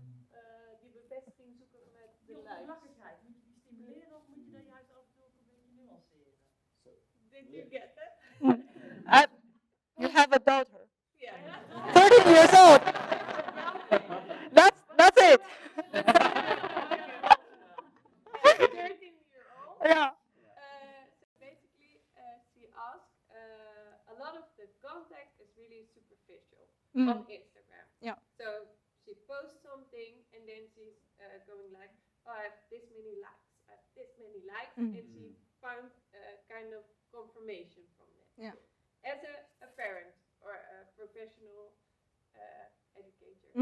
Speaker 1: die bevestiging zoeken met de
Speaker 5: Die
Speaker 1: likes.
Speaker 5: oppervlakkigheid, moet je die stimuleren of moet je dat juist af en toe ook een beetje nuanceren?
Speaker 1: Did you get that?
Speaker 2: You have a daughter,
Speaker 1: Yeah.
Speaker 2: 13 years old. That's it.
Speaker 1: 13-year-old.
Speaker 2: Yeah.
Speaker 1: So basically, she asked, a lot of the contact is really superficial on Instagram.
Speaker 2: Yeah.
Speaker 1: So she posts something and then she's going like, oh, I have this many likes, I have this many likes, and she found kind of confirmation from that.
Speaker 2: Yeah.
Speaker 1: As a parent or a professional educator,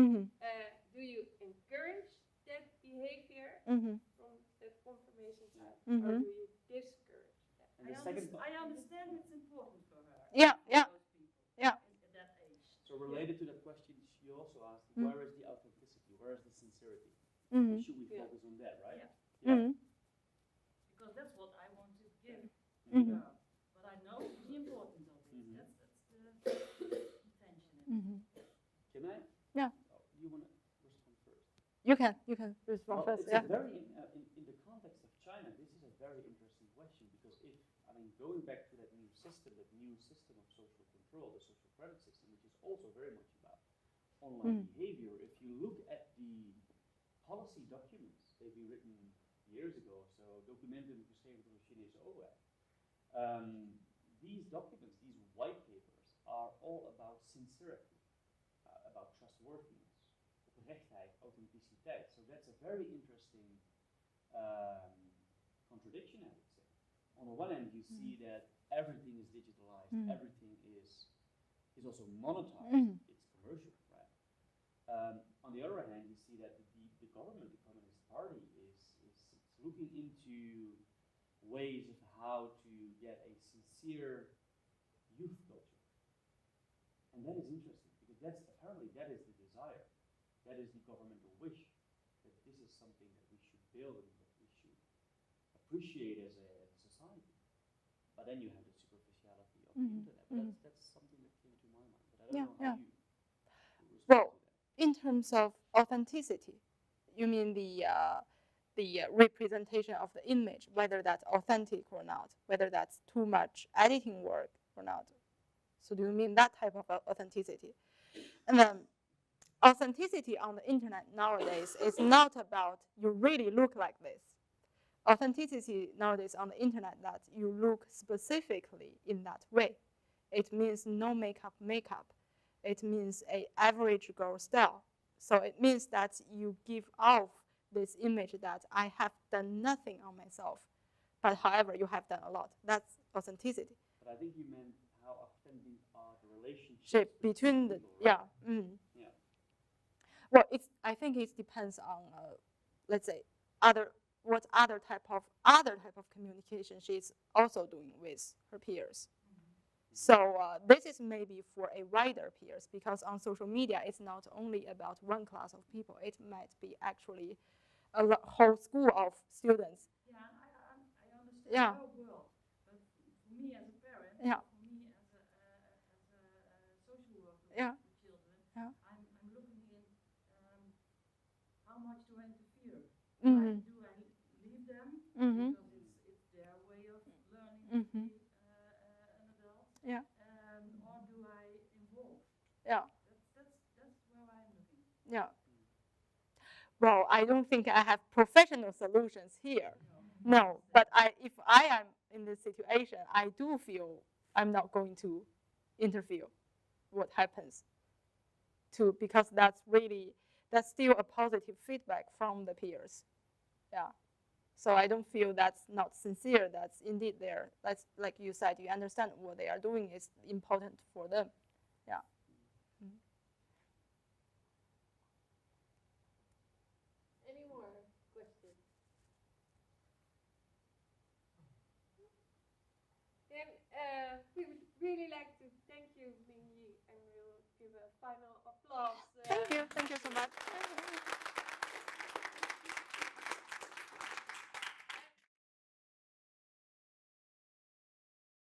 Speaker 1: do you encourage that behavior from that confirmation side, or do you discourage that?
Speaker 3: And the second,
Speaker 5: I understand it's important for her.
Speaker 2: Yeah, yeah,
Speaker 5: Those people
Speaker 2: yeah.
Speaker 5: at that age.
Speaker 3: so related to that question, she also asked, where is the authenticity? Where is the sincerity? Should we focus on that, right?
Speaker 5: Yeah. Because that's what I want to give her. But I know the importance of it. That's the intention.
Speaker 3: Can I?
Speaker 2: Yeah.
Speaker 3: Oh, you want to respond first?
Speaker 2: You can respond
Speaker 3: Well,
Speaker 2: first.
Speaker 3: it's
Speaker 2: Yeah.
Speaker 3: a very in the context of China, this is a very interesting question because going back to that new system of social control, the social credit system, which is also very much about online behavior. If you look at the policy documents, they've been written years ago. So documenten geschreven door Chinese overheid. These documents, these white papers, are all about sincerity, about trustworthiness, oprechtheid, authenticiteit. So that's a very interesting contradiction, I would say. On the one hand, you see that everything is digitalized, everything is also monetized, it's commercial, right? On the other hand, you see that the government, the Communist Party, is looking into ways of how to get a sincere youth culture. And that is interesting because that is the desire. That is the governmental wish, that this is something that we should build and that we should appreciate as a society. But then you have the superficiality of the internet. But that's something that came to my mind. But I don't know how you respond
Speaker 2: Well,
Speaker 3: to that.
Speaker 2: in terms of authenticity, you mean the representation of the image, whether that's authentic or not, whether that's too much editing work or not. So do you mean that type of authenticity? And then authenticity on the internet nowadays is not about you really look like this. Authenticity nowadays on the internet that you look specifically in that way. It means no makeup. It means a average girl style. So it means that you give off this image that I have done nothing on myself, but however you have done a lot. That's authenticity.
Speaker 3: But I think you meant how authentic are the relationships
Speaker 2: Between the
Speaker 3: people, right?
Speaker 2: Yeah. Well, I think it depends on let's say what other type of communication she's also doing with her peers. So this is maybe for a wider peers because on social media it's not only about one class of people. It might be actually a whole school of students.
Speaker 5: Yeah, I understand
Speaker 2: Yeah.
Speaker 5: your world, but for me as a parent,
Speaker 2: Yeah.
Speaker 5: for me as a social worker
Speaker 2: Yeah.
Speaker 5: with children,
Speaker 2: Yeah.
Speaker 5: I'm looking in how much do I interfere? Do I leave them because it's their way of learning to be an adult?
Speaker 2: Yeah.
Speaker 5: Or do I involve?
Speaker 2: Yeah.
Speaker 5: That's where I'm looking.
Speaker 2: Yeah. Well, I don't think I have professional solutions here. No, but if I am in this situation, I do feel I'm not going to interfere what happens because that's still a positive feedback from the peers. Yeah. So I don't feel that's not sincere. That's indeed there. That's like you said, you understand what they are doing is important for them. Yeah.
Speaker 1: Any more questions? Then we would really like to thank you, Ming Yi, and we'll give a final applause.
Speaker 2: Thank you so much.